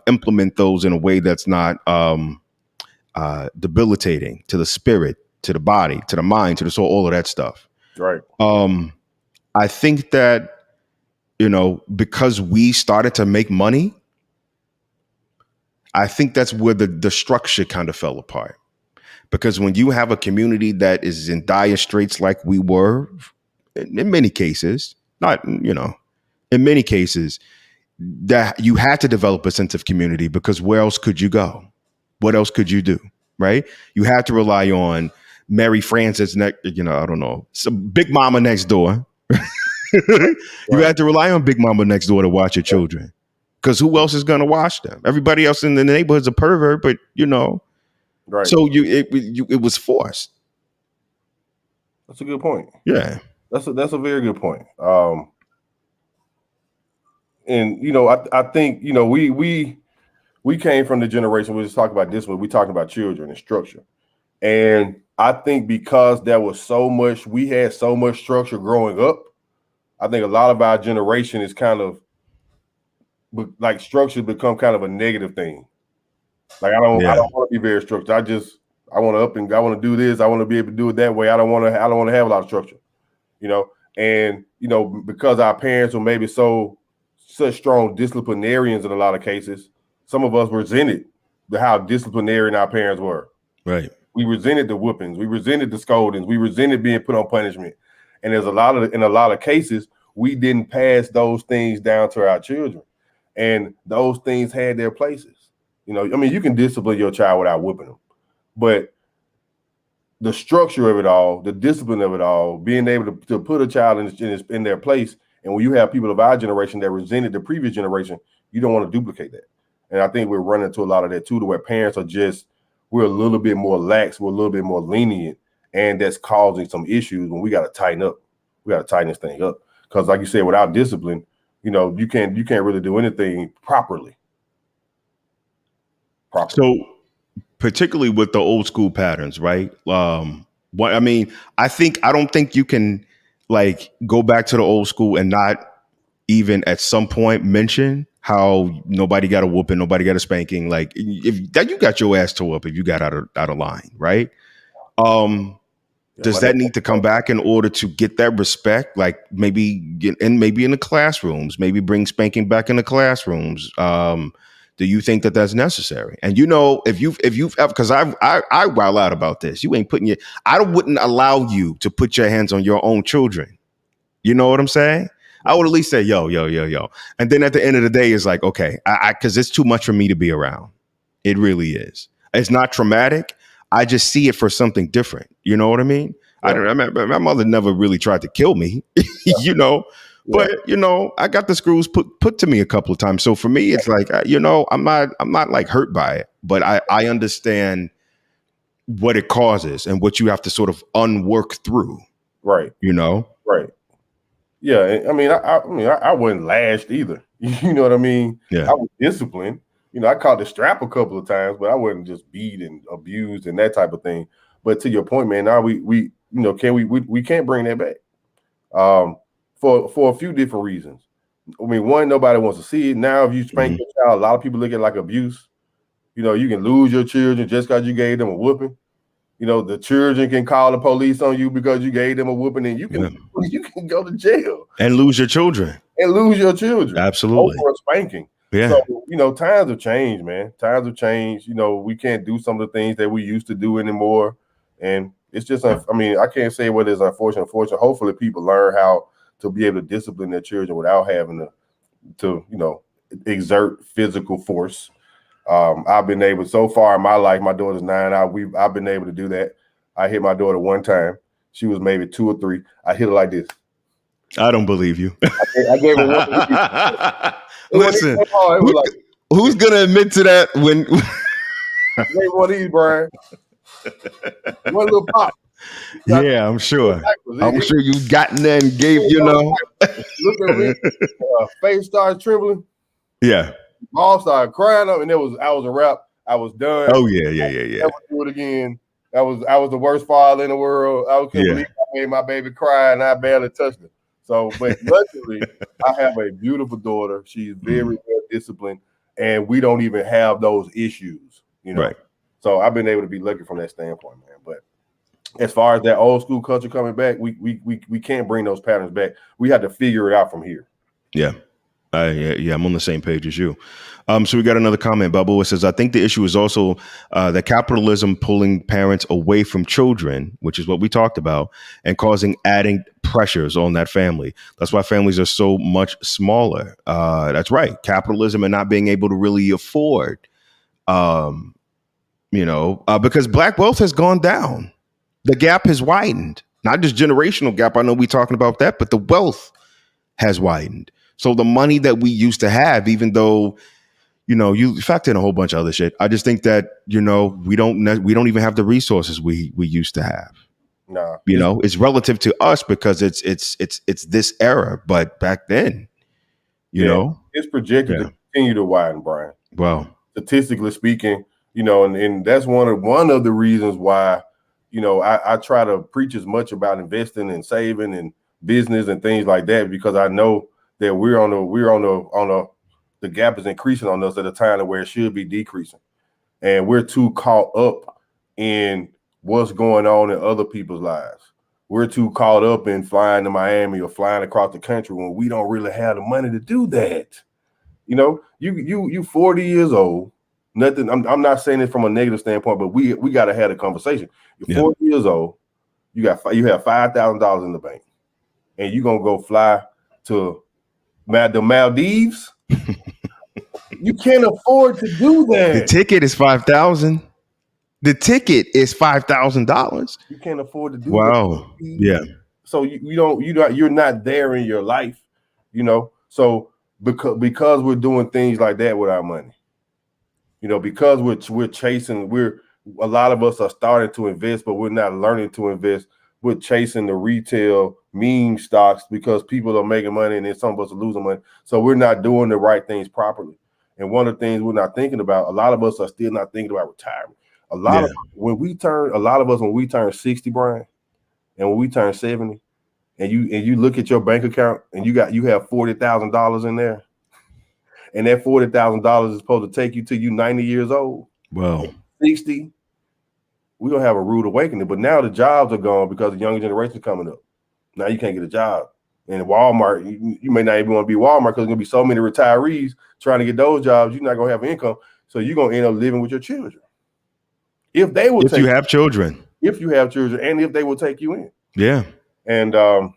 implement those in a way that's not debilitating to the spirit, to the body, to the mind, to the soul, all of that stuff. Right. I think that, because we started to make money, I think that's where the structure kind of fell apart. Because when you have a community that is in dire straits like we were, in many cases, in many cases, that you had to develop a sense of community because where else could you go? What else could you do? Right? You had to rely on Mary Frances, I don't know, some Big Mama next door. You had to rely on Big Mama next door to watch your children because who else is going to watch them? Everybody else in the neighborhood's a pervert, but right. So it was forced. That's a good point. Yeah, that's a very good point. And I think we came from the generation we just talked about this one. We talking about children and structure, and I think because there was we had so much structure growing up. I think a lot of our generation is kind of like structure become kind of a negative thing. Like I don't want to be very structured. I want to do this. I want to be able to do it that way. I don't want to have a lot of structure, and because our parents were maybe such strong disciplinarians in a lot of cases, some of us resented how disciplinarian our parents were. Right. We resented the whoopings. We resented the scoldings. We resented being put on punishment. And in a lot of cases, we didn't pass those things down to our children. And those things had their places. You can discipline your child without whooping them. But the structure of it all, the discipline of it all, being able to put a child in their place. And when you have people of our generation that resented the previous generation, you don't want to duplicate that. And I think we're running into a lot of that too, to where parents we're a little bit more lax, we're a little bit more lenient. And that's causing some issues when we got to tighten up. We got to tighten this thing up. Because like you said, without discipline, you can't really do anything properly. So particularly with the old school patterns, right? I don't think you can like go back to the old school and not even at some point mention how nobody got a whooping, nobody got a spanking. Like if that you got your ass tore up if you got out of line, right? Does that need to come back in order to get that respect? Like maybe in the classrooms, maybe bring spanking back in the classrooms. Do you think that that's necessary? And if you've ever, because I wild out about this. You ain't putting I wouldn't allow you to put your hands on your own children. You know what I'm saying? I would at least say, yo. And then at the end of the day, it's like, okay, because it's too much for me to be around. It really is. It's not traumatic. I just see it for something different. You know what I mean? Yeah. My mother never really tried to kill me, but I got the screws put to me a couple of times. So for me, it's like, I'm not like hurt by it, but I understand what it causes and what you have to sort of unwork through. Right. Right. Yeah. I mean, I wasn't lashed either. You know what I mean? Yeah. I was disciplined. I caught the strap a couple of times, but I wasn't just beat and abused and that type of thing. But to your point, man, now we can't bring that back for a few different reasons. I mean, one, nobody wants to see it. Now, if you spank your child, a lot of people look at it like abuse. You can lose your children just because you gave them a whooping. The children can call the police on you because you gave them a whooping, and you can go to jail and lose your children. Absolutely, over a spanking. Yeah. So, times have changed, man. Times have changed. We can't do some of the things that we used to do anymore. And it's just, I can't say what is unfortunate. Hopefully people learn how to be able to discipline their children without having to exert physical force. I've been able, so far in my life, my daughter's 9. I've been able to do that. I hit my daughter one time. She was maybe 2 or 3. I hit her like this. I don't believe you. I gave her one. Listen, who's gonna admit to that when? Gave one of these, Brian. One little pop. Yeah, I'm sure. I'm sure you got in there and gave, Look at me. Face started trembling. Yeah. Mom started crying up, and I was a wrap. I was done. Oh yeah. Never do it again. I was the worst father in the world. I can't believe I made my baby cry, and I barely touched her. So, but luckily, I have a beautiful daughter. She's very well disciplined, and we don't even have those issues, Right. So I've been able to be lucky from that standpoint, man. But as far as that old school culture coming back, we can't bring those patterns back. We have to figure it out from here. Yeah. I'm on the same page as you. So we got another comment. Bubble, it says, I think the issue is also that capitalism pulling parents away from children, which is what we talked about, and causing adding pressures on that family. That's why families are so much smaller. That's right. Capitalism and not being able to really afford, because Black wealth has gone down. The gap has widened, not just generational gap. I know we're talking about that, but the wealth has widened. So the money that we used to have, even though, you factor in a whole bunch of other shit, I just think that, we don't even have the resources we used to have. No, it's relative to us because it's this era, but back then, it's projected to continue to widen, Brian. Well, statistically speaking, and that's one of the reasons why, I try to preach as much about investing and saving and business and things like that, because I know that the gap is increasing on us at a time where it should be decreasing, and we're too caught up in what's going on in other people's lives. We're too caught up in flying to Miami or flying across the country when we don't really have the money to do that. You 40 years old. Nothing. I'm not saying it from a negative standpoint, but we got to have a conversation. You're 40 years old. You have $5,000 in the bank, and you're gonna go fly to the Maldives. You can't afford to do that. The ticket is $5,000. The ticket is $5,000. You can't afford to do that. Wow. Yeah. So you're not there in your life, So because we're doing things like that with our money, because we're chasing, a lot of us are starting to invest, but we're not learning to invest. We're chasing the retail meme stocks because people are making money and then some of us are losing money. So we're not doing the right things properly. And one of the things we're not thinking about, a lot of us are still not thinking about retirement. When we turn 60, Brian, and when we turn 70, and you look at your bank account and you have $40,000 in there, and that $40,000 is supposed to take you till you 90 years old. Well, 60. we're gonna have a rude awakening. But now the jobs are gone because the younger generation is coming up. Now you can't get a job. And Walmart, you may not even want to be Walmart because there's gonna be so many retirees trying to get those jobs. You're not gonna have income, so you're gonna end up living with your children. If you have children, and if they will take you in, yeah, and so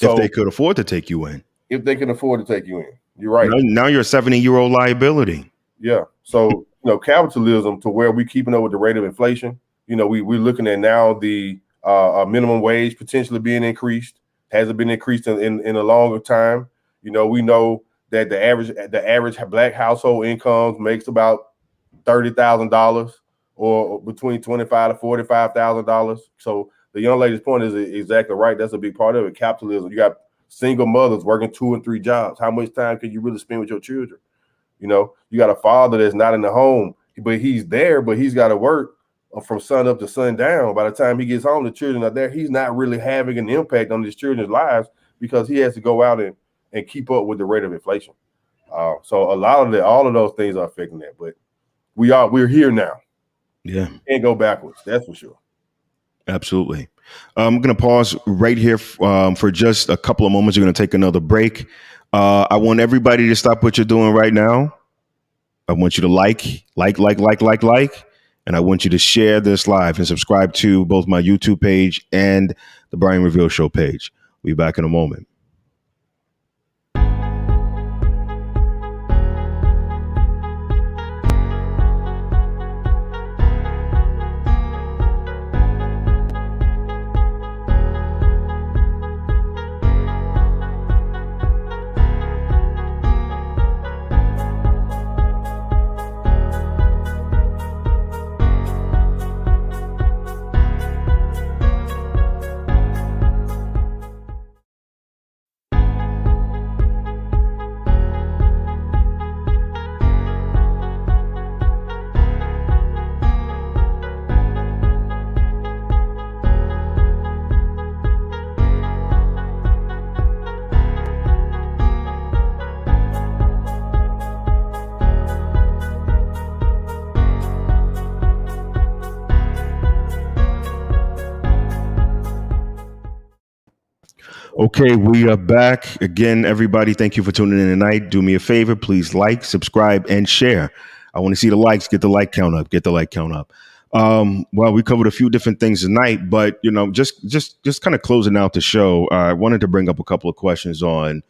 if they could afford to take you in, if they can afford to take you in, you're right. Now you're a 70-year-old liability. Yeah. So capitalism, to where we keeping up with the rate of inflation. We're looking at now the minimum wage potentially being increased. Hasn't been increased in a longer time. We know that the average black household incomes makes about $30,000 or between $25,000 to $45,000. So the young lady's point is exactly right. That's a big part of it. Capitalism. You got single mothers working 2 and 3 jobs. How much time can you really spend with your children? You got a father that's not in the home, but he's there, but he's got to work from sun up to sundown. By the time he gets home, the children are there. He's not really having an impact on his children's lives because he has to go out and keep up with the rate of inflation. So all of those things are affecting that. But we're here now. Yeah, can't go backwards. That's for sure. Absolutely. I'm going to pause right here for just a couple of moments. We're going to take another break. I want everybody to stop what you're doing right now. I want you to like, and I want you to share this live and subscribe to both my YouTube page and the Brian Reveal Show page. We'll be back in a moment. Okay, we are back again, everybody. Thank you for tuning in tonight. Do me a favor, please like, subscribe, and share. I want to see the likes. Get the like count up. Well, we covered a few different things tonight, but just kind of closing out the show. I wanted to bring up a couple of questions on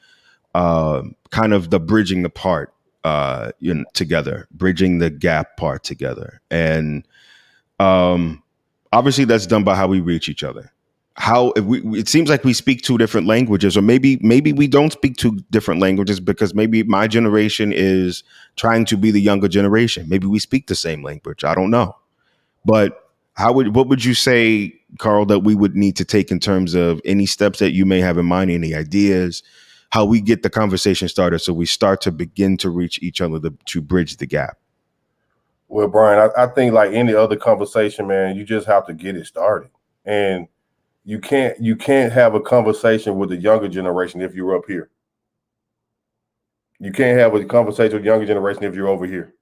kind of the bridging the part together, bridging the gap part together, and obviously that's done by how we reach each other. It seems like we speak 2 different languages, or maybe we don't speak 2 different languages because maybe my generation is trying to be the younger generation. Maybe we speak the same language. I don't know. But what would you say, Carl, that we would need to take in terms of any steps that you may have in mind, any ideas, how we get the conversation started so we start to begin to reach each other to bridge the gap? Well, Brian, I think like any other conversation, man, you just have to get it started. And you can't have a conversation with the younger generation if you're up here. You can't have a conversation with the younger generation if you're over here.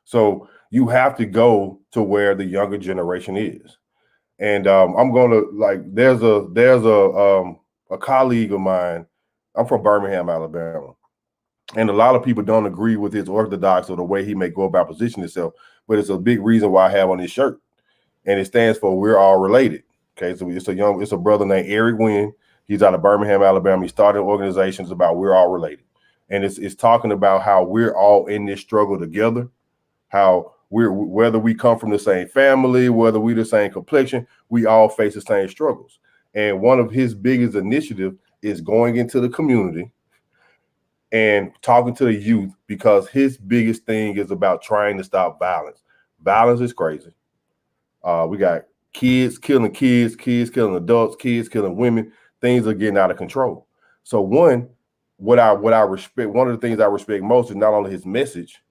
So you have to go to where the younger generation is. And I'm gonna there's a colleague of mine. I'm from Birmingham, Alabama, and a lot of people don't agree with his orthodox or the way he may go about positioning himself. But it's a big reason why I have on his shirt, and it stands for "We're all related." Okay, so it's a brother named Eric Wynn. He's out of Birmingham, Alabama. He started organizations about we're all related, and it's talking about how we're all in this struggle together. How whether we come from the same family, whether we the same complexion, we all face the same struggles. And one of his biggest initiatives is going into the community and talking to the youth, because his biggest thing is about trying to stop violence. Violence is crazy. We got kids killing kids, kids killing adults, kids killing women. Things are getting out of control. So what I respect, one of the things I respect most is not only his message,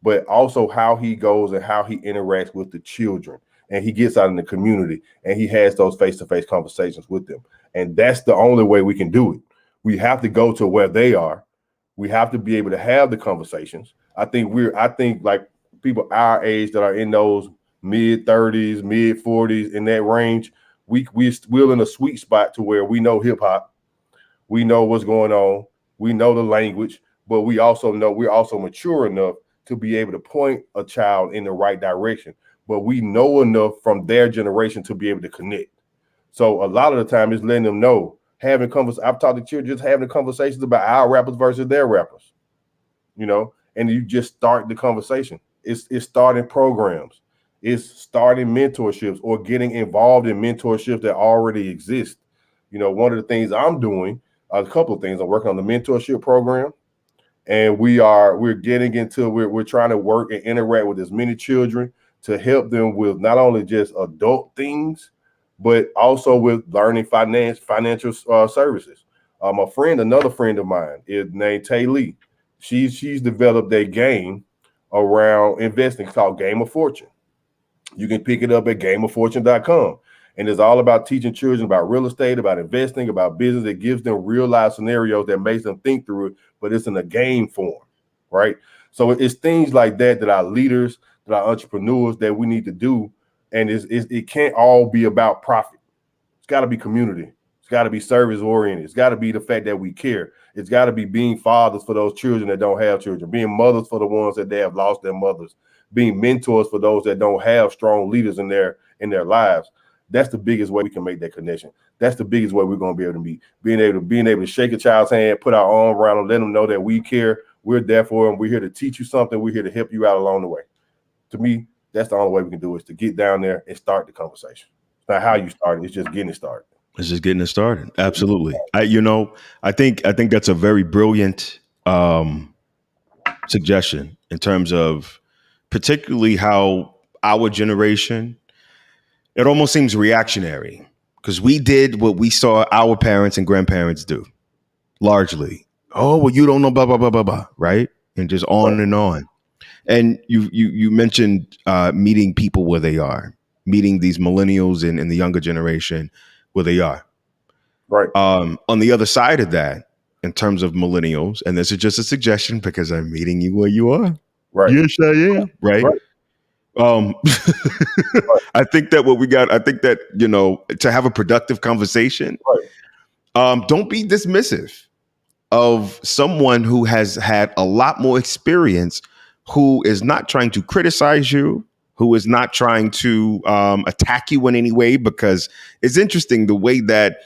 but also how he goes and how he interacts with the children. And he gets out in the community and he has those face-to-face conversations with them. And that's the only way we can do it. We have to go to where they are. We have to be able to have the conversations. I think like people our age that are in those mid-30s, mid-40s, in that range. We're in a sweet spot to where we know hip hop, we know what's going on, we know the language, but we also know we're also mature enough to be able to point a child in the right direction. But we know enough from their generation to be able to connect. So a lot of the time it's letting them know, having conversations. I've talked to children just having conversations about our rappers versus their rappers, and you just start the conversation. It's starting programs, it's starting mentorships or getting involved in mentorships that already exist. One of the things I'm doing, a couple of things, I'm working on the mentorship program, and we're getting into we're trying to work and interact with as many children to help them with not only just adult things, but also with learning financial services. Another friend of mine is named Tay Lee. She's developed a game around investing called Game of Fortune. You can pick it up at gameoffortune.com. And it's all about teaching children about real estate, about investing, about business. It gives them real life scenarios that makes them think through it, but it's in a game form, right? So it's things like that our leaders, that our entrepreneurs, that we need to do. And it can't all be about profit. It's got to be community. It's got to be service oriented. It's got to be the fact that we care. It's got to be being fathers for those children that don't have children, being mothers for the ones that they have lost their mothers, being mentors for those that don't have strong leaders in their lives. That's the biggest way we can make that connection. That's the biggest way we're going to be able to meet. Being able to shake a child's hand, put our arm around them, let them know that we care. We're there for them. We're here to teach you something. We're here to help you out along the way. To me, that's the only way we can do it, is to get down there and start the conversation. It's not how you start it. It's just getting it started. It's just getting it started. Absolutely. I think that's a very brilliant suggestion in terms of particularly how our generation, it almost seems reactionary because we did what we saw our parents and grandparents do largely. Oh, well, you don't know, blah, blah, blah, blah, blah, right? And just on and on. And you mentioned meeting people where they are, meeting these millennials and the younger generation where they are. Right. On the other side of that, in terms of millennials, and this is just a suggestion because I'm meeting you where you are. Right. Yes, I am. Right. I think that to have a productive conversation, don't be dismissive of someone who has had a lot more experience, who is not trying to criticize you, who is not trying to attack you in any way, because it's interesting the way that,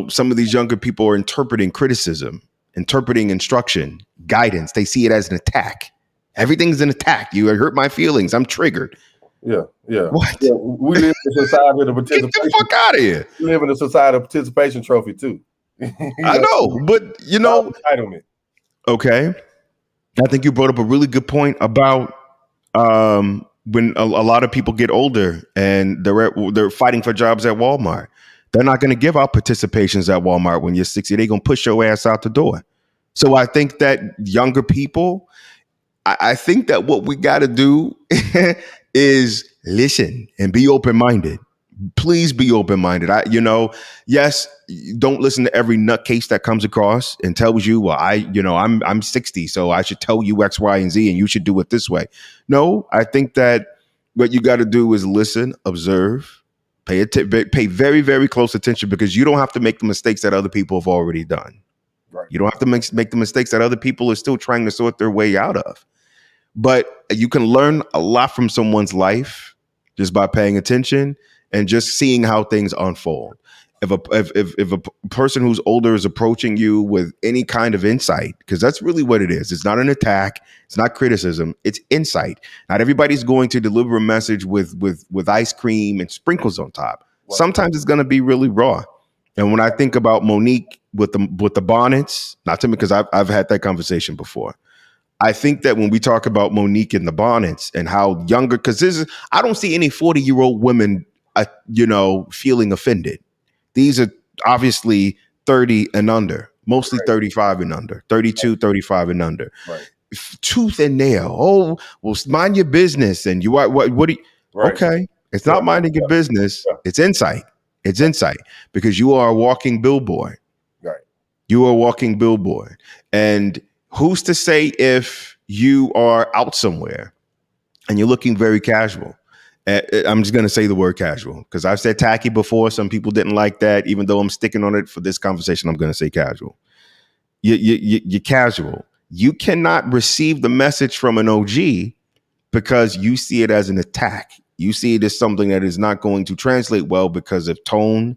some of these younger people are interpreting criticism, interpreting instruction, guidance. They see it as an attack. Everything's an attack. You hurt my feelings. I'm triggered. Yeah. What? Yeah, we live in a society of participation. Get the fuck out of here. We live in a society of participation trophy too. I know, but entitlement. Okay. I think you brought up a really good point about when a lot of people get older and they're fighting for jobs at Walmart. They're not going to give out participations at Walmart when you're 60. They're going to push your ass out the door. So I think that younger people, I think that what we got to do is listen and be open-minded. Please be open-minded. Yes, don't listen to every nutcase that comes across and tells you, well, I'm 60, so I should tell you X, Y, and Z, and you should do it this way. No, I think that what you got to do is listen, observe, pay very, very close attention, because you don't have to make the mistakes that other people have already done. Right. You don't have to make the mistakes that other people are still trying to sort their way out of. But you can learn a lot from someone's life just by paying attention and just seeing how things unfold. If a person who's older is approaching you with any kind of insight, because that's really what it is. It's not an attack. It's not criticism. It's insight. Not everybody's going to deliver a message with ice cream and sprinkles on top. Wow. Sometimes it's going to be really raw. And when I think about Monique with the bonnets, not to me, because I've had that conversation before. I think that when we talk about Monique and the bonnets and how younger, because I don't see any 40-year-old women, feeling offended. These are obviously 30 and under, mostly 35 and under, 32, 35 and under. Right. Tooth and nail. Oh, well, mind your business. And you are what do you? Right. Okay, it's not minding your business. Yeah. It's insight. It's insight, because you are a walking billboard. Right. You are a walking billboard, and who's to say if you are out somewhere and you're looking very casual. I'm just going to say the word casual because I've said tacky before. Some people didn't like that. Even though I'm sticking on it for this conversation, I'm going to say casual. You're casual. You cannot receive the message from an OG because you see it as an attack. You see it as something that is not going to translate well because of tone,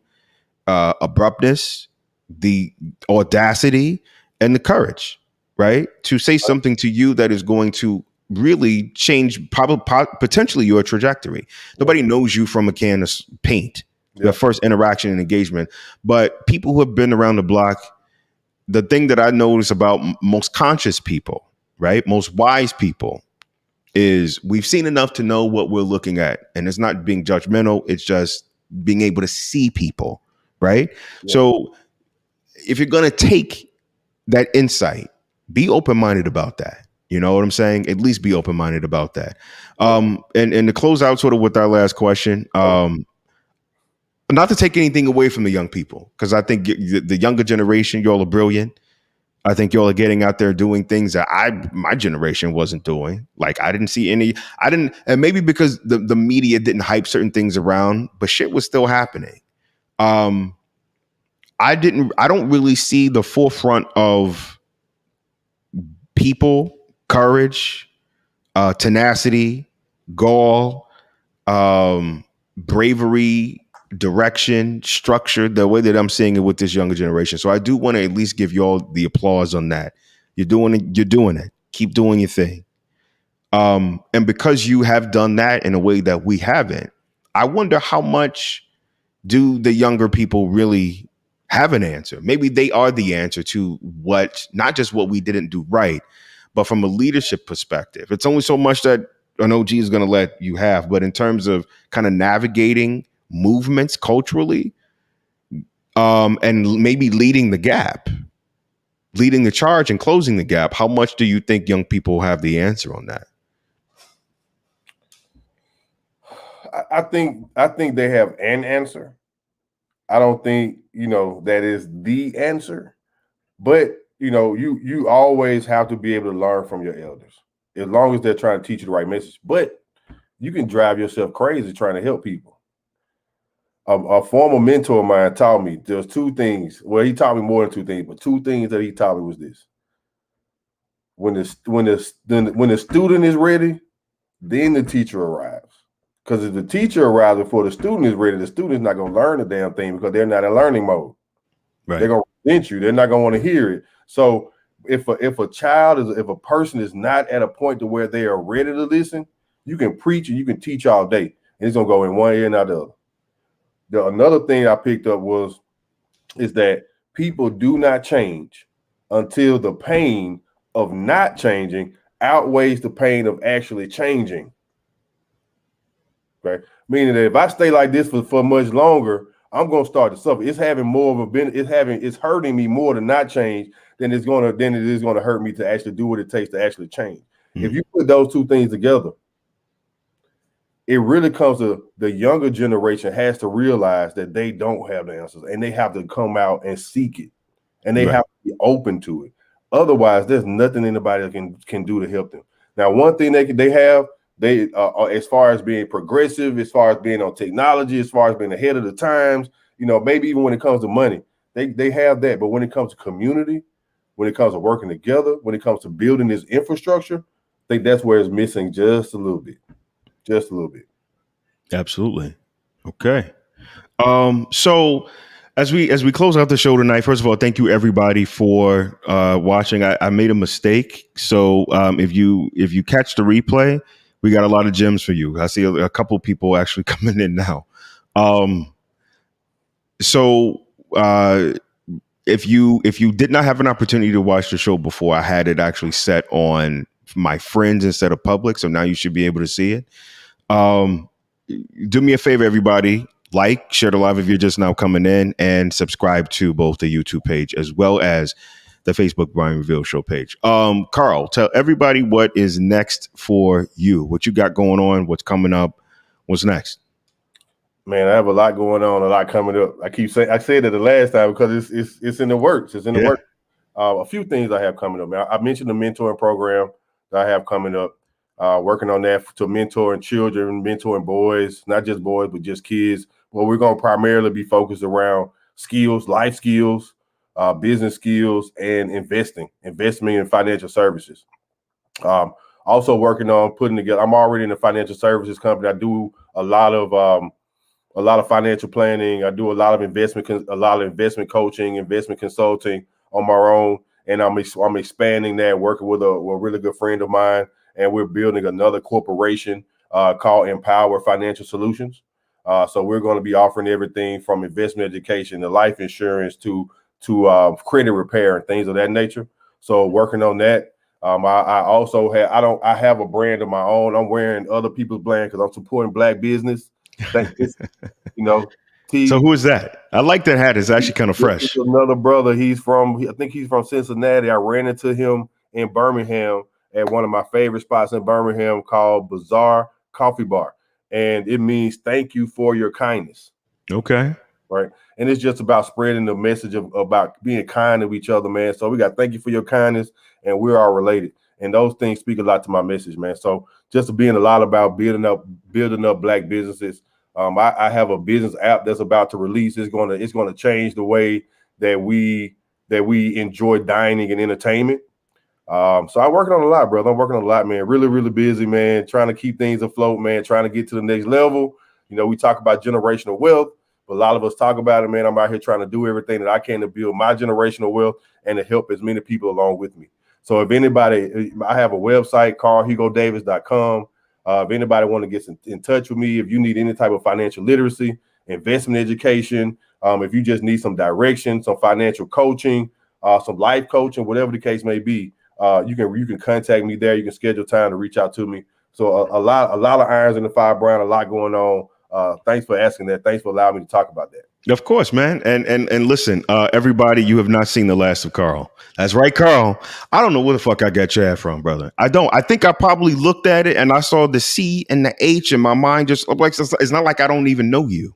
abruptness, the audacity, and the courage, right? To say something to you that is going to really change potentially your trajectory. Nobody knows you from a can of paint, your first interaction and engagement. But people who have been around the block, the thing that I notice about most conscious people, right? Most wise people is we've seen enough to know what we're looking at. And it's not being judgmental. It's just being able to see people, right? Yeah. So if you're going to take that insight, be open-minded about that. You know what I'm saying? At least be open-minded about that. And to close out sort of with our last question, not to take anything away from the young people, because I think the younger generation, y'all are brilliant. I think y'all are getting out there doing things that my generation wasn't doing. Like I didn't see any, and maybe because the media didn't hype certain things around, but shit was still happening. I don't really see the forefront of people, courage, tenacity, gall, bravery, direction, structure, the way that I'm seeing it with this younger generation. So I do want to at least give y'all the applause on that. You're doing it. Keep doing your thing. And because you have done that in a way that we haven't, I wonder how much do the younger people really have an answer? Maybe they are the answer to not just what we didn't do right, but from a leadership perspective. It's only so much that an OG is going to let you have, but in terms of kind of navigating movements culturally, and maybe leading the charge and closing the gap, how much do you think young people have the answer on that? I think they have an answer. I don't think, that is the answer, but you always have to be able to learn from your elders as long as they're trying to teach you the right message. But you can drive yourself crazy trying to help people. A former mentor of mine taught me there's two things. Well, he taught me more than two things, but two things that he taught me was this: when the student is ready, then the teacher arrives. Because if the teacher arrives before the student is ready, the student's not going to learn the damn thing because they're not in learning mode. Right. They're going to resent you. They're not going to want to hear it. So if a person is not at a point to where they are ready to listen, you can preach and you can teach all day, and it's going to go in one ear and not the other. Another thing I picked up is that people do not change until the pain of not changing outweighs the pain of actually changing. Okay, meaning that if I stay like this for much longer, I'm going to start to suffer. It's having more of it's hurting me more to not change than it is going to hurt me to actually do what it takes to actually change. Mm-hmm. If you put those two things together, it really comes to the younger generation has to realize that they don't have the answers and they have to come out and seek it, and they have to be open to it. Otherwise, there's nothing anybody can do to help them. Now, one thing they have, as far as being progressive, as far as being on technology, as far as being ahead of the times, maybe even when it comes to money, they have that. But when it comes to community, when it comes to working together, when it comes to building this infrastructure, I think that's where it's missing just a little bit. Just a little bit. Absolutely. Okay. So as we close out the show tonight, first of all, thank you everybody for watching. I made a mistake. So if you catch the replay, we got a lot of gems for you. I see a couple of people actually coming in now. So if you did not have an opportunity to watch the show before, I had it actually set on my friends instead of public. So now you should be able to see it. Do me a favor, everybody. Like, share the live if you're just now coming in, and subscribe to both the YouTube page as well as the Facebook Brian Reveal Show page. Carl, tell everybody what is next for you. What you got going on? What's coming up? What's next? Man, I have a lot going on, a lot coming up. I said it the last time because it's in the works. It's in the works. A few things I have coming up. Man, I mentioned the mentoring program that I have coming up. working on that to mentoring children, mentoring boys, not just boys, but just kids. Well, we're going to primarily be focused around skills, life skills, business skills, and investment in financial services. Also working on putting together. I'm already in the financial services company. I do a lot of financial planning. I do a lot of investment coaching, investment consulting on my own, and I'm expanding that, working with a really good friend of mine, and we're building another corporation called Empower Financial Solutions. So we're going to be offering everything from investment education to life insurance to credit repair and things of that nature. So working on that. I also have a brand of my own. I'm wearing other people's brand because I'm supporting Black business. So who is that? I like that hat. It's actually kind of fresh. Another brother. I think he's from Cincinnati. I ran into him in Birmingham at one of my favorite spots in Birmingham called Bazaar Coffee Bar. And it means thank you for your kindness. Okay. Right. And it's just about spreading the message about being kind to each other, man. So we got thank you for your kindness, and we're all related. And those things speak a lot to my message, man. So just being a lot about building up Black businesses. I have a business app that's about to release. It's going to change the way that we enjoy dining and entertainment. So I'm working on a lot, brother. I'm working on a lot, man. Really, really busy, man. Trying to keep things afloat, man. Trying to get to the next level. We talk about generational wealth. But a lot of us talk about it, man. I'm out here trying to do everything that I can to build my generational wealth and to help as many people along with me. So if anybody, I have a website called HugoDavis.com. If anybody want to get in touch with me, if you need any type of financial literacy, investment education, if you just need some direction, some financial coaching, some life coaching, whatever the case may be, you can contact me there. You can schedule time to reach out to me. So a lot of irons in the fire, Brian, a lot going on. Thanks for asking that. Thanks for allowing me to talk about that. Of course, man. And listen, everybody, you have not seen the last of Carl. That's right, Carl. I don't know where the fuck I got Chad from, brother. I don't. I think I probably looked at it and I saw the C and the H and my mind just like, it's not like I don't even know you.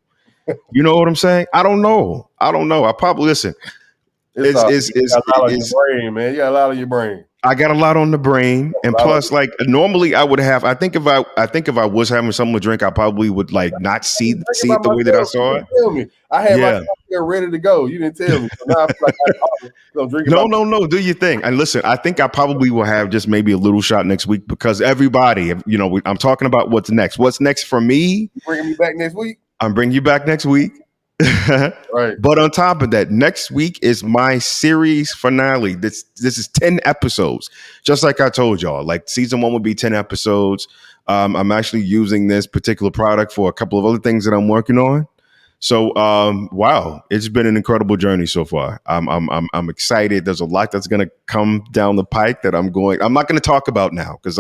You know what I'm saying? I don't know. I probably listen. It's a lot on your brain, man. You got a lot on your brain. I got a lot on the brain, and plus, like normally, I would have. I think if I was having something to drink, I probably would like not see it the way that I saw it. Tell me, I had my coffee ready to go. You didn't tell me. So now I feel like No. Do your thing. And listen, I think I probably will have just maybe a little shot next week because everybody, I'm talking about what's next. What's next for me? You bringing me back next week? I'm bringing you back next week. Right. But on top of that, next week is my series finale. This is 10 episodes. Just like I told y'all, like season 1 would be 10 episodes. I'm actually using this particular product for a couple of other things that I'm working on. So, wow, it's been an incredible journey so far. I'm excited. There's a lot that's going to come down the pike that I'm not going to talk about now because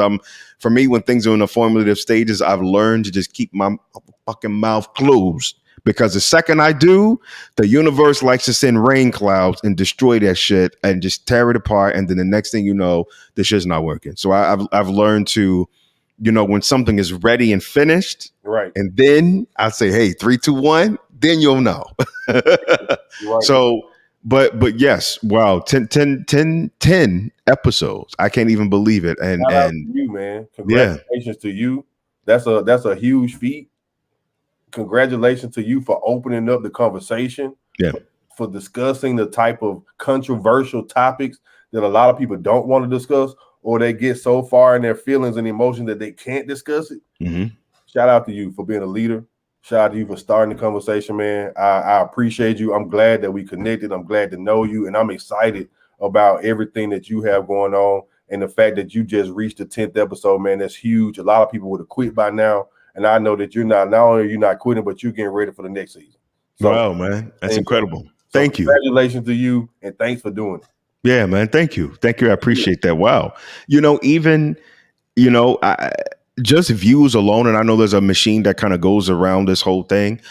for me, when things are in the formative stages, I've learned to just keep my fucking mouth closed. Because the second I do, the universe likes to send rain clouds and destroy that shit and just tear it apart. And then the next thing you know, the shit's not working. So I've learned to, when something is ready and finished, right? And then I say, hey, 3, 2, 1, then you'll know. Right. So, but yes, wow, 10 episodes. I can't even believe it. And you, man, congratulations to you. That's a huge feat. Congratulations to you for opening up the conversation, for discussing the type of controversial topics that a lot of people don't want to discuss, or they get so far in their feelings and emotions that they can't discuss it. Mm-hmm. Shout out to you for being a leader. Shout out to you for starting the conversation, man. I appreciate you. I'm glad that we connected. I'm glad to know you, and I'm excited about everything that you have going on, and the fact that you just reached the 10th episode, man. That's huge. A lot of people would have quit by now. And I know that not only are you not quitting, but you're getting ready for the next season. So, wow, man. That's incredible. Thank you. Congratulations to you, and thanks for doing it. Yeah, man. Thank you. I appreciate that. Wow. Just views alone, and I know there's a machine that kind of goes around this whole thing.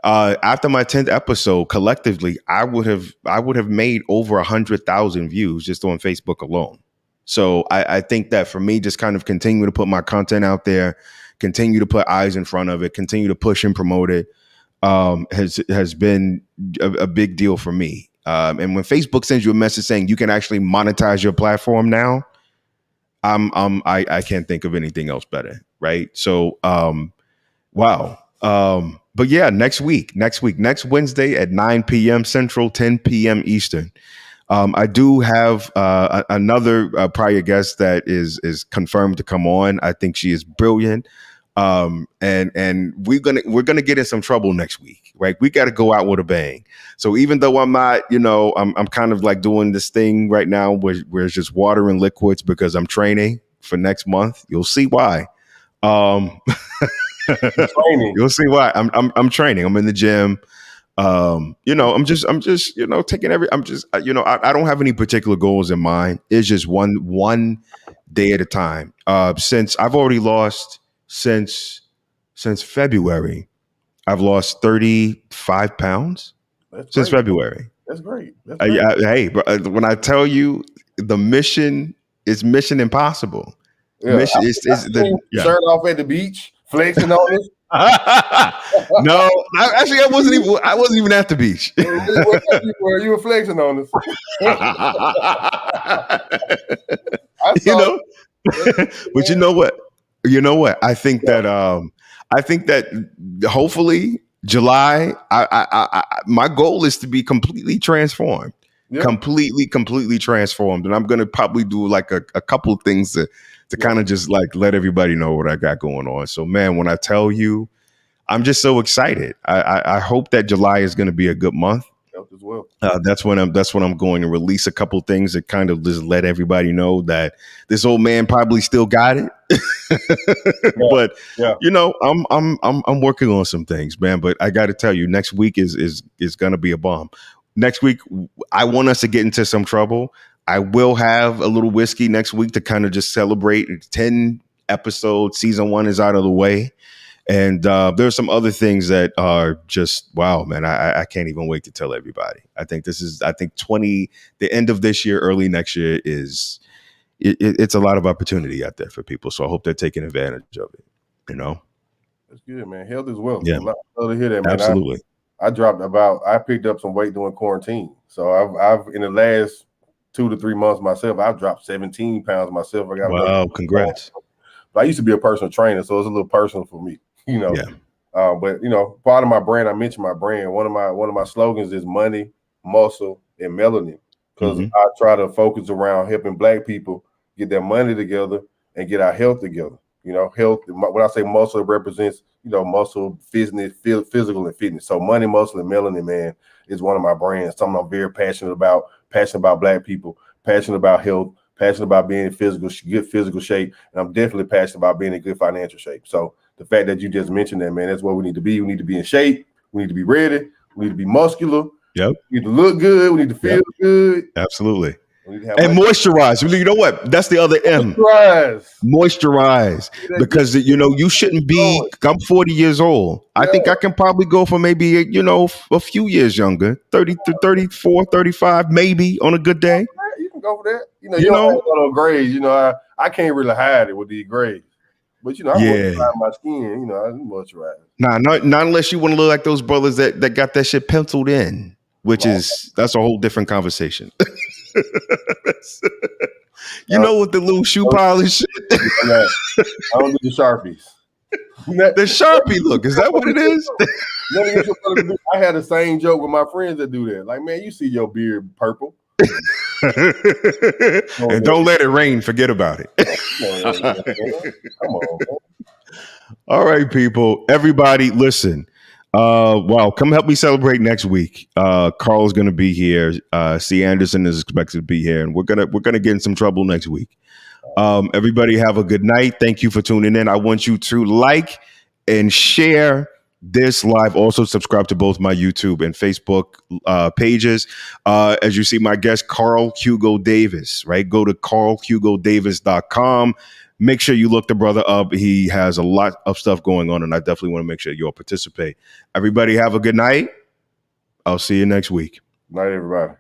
After my 10th episode, collectively, I would have made over 100,000 views just on Facebook alone. So I think that for me, just kind of continue to put my content out there, continue to put eyes in front of it, continue to push and promote it, has been a big deal for me. And when Facebook sends you a message saying you can actually monetize your platform now, I can't think of anything else better. Right. So, wow. But yeah, next Wednesday at 9 p.m. Central, 10 p.m. Eastern. I do have another prior guest that is confirmed to come on. I think she is brilliant. And we're gonna get in some trouble next week, right? We got to go out with a bang. So even though I'm not, I'm kind of like doing this thing right now where it's just water and liquids because I'm training for next month. You'll see why. You'll see why. I'm training. I'm in the gym. I'm just taking I don't have any particular goals in mind. It's just one day at a time. Since I've already lost since February, I've lost 35 pounds since February. That's great. Hey, but when I tell you the mission is mission impossible. Yeah, mission is the shirt off at the beach, flexing on it. No, I wasn't even at the beach. You were flexing on us. But you know what? I think that hopefully July. My goal is to be completely transformed. Yeah. Completely transformed, and I'm gonna probably do like a couple of things to kind of just like let everybody know what I got going on. So, man, when I tell you, I'm just so excited. I hope that July is going to be a good month. As well. That's when I'm going to release a couple of things that kind of just let everybody know that this old man probably still got it. But I'm working on some things, man. But I got to tell you, next week is going to be a bomb. Next week, I want us to get into some trouble. I will have a little whiskey next week to kind of just celebrate. 10 episodes, season 1 is out of the way. And there's some other things that are just, wow, man, I can't even wait to tell everybody. I think the end of this year, early next year it's a lot of opportunity out there for people. So I hope they're taking advantage of it, That's good, man. Health is wealth. Yeah. I love to hear that, man. Absolutely. I picked up some weight during quarantine. So I've in the last 2 to 3 months myself, I've dropped 17 pounds myself. Wow, congrats. But I used to be a personal trainer, so it's a little personal for me, Yeah. But part of my brand, I mentioned my brand. One of my slogans is money, muscle, and melanin. Because I try to focus around helping Black people get their money together and get our health together. Health. When I say muscle, it represents muscle, fitness, physical, and fitness. So money, muscle, and melanin, man, is one of my brands. Something I'm very passionate about. Passionate about Black people. Passionate about health. Passionate about being in good physical shape, and I'm definitely passionate about being in good financial shape. So the fact that you just mentioned that, man, that's what we need to be. We need to be in shape. We need to be ready. We need to be muscular. Yep. We need to look good. We need to feel good. Absolutely. And moisturize. You know what? That's the other M. Moisturize. Because you shouldn't be. I'm 40 years old. Yeah. I think I can probably go for maybe a few years younger, 30 to 34, 35, maybe on a good day. You can go for that. You don't have no grades. I can't really hide it with these grades. But I'm moisturizing my skin. I moisturize. Nah, not unless you want to look like those brothers that got that shit penciled in, which that's a whole different conversation. With the little shoe polish shit. I don't do the Sharpies. The Sharpie look, is that what it is? I had the same joke with my friends that do that. Like, man, you see your beard purple. And don't let it rain. Forget about it. Come on, man. All right, people. Everybody, listen. Come help me celebrate next week. Carl's going to be here. C. Anderson is expected to be here, and we're gonna get in some trouble next week. Everybody have a good night. Thank you for tuning in. I want you to like and share this live. Also subscribe to both my YouTube and Facebook pages. As you see, my guest, Carl Hugo Davis, right? Go to carlhugodavis.com. Make sure you look the brother up. He has a lot of stuff going on, and I definitely want to make sure you all participate. Everybody have a good night. I'll see you next week. Night, everybody.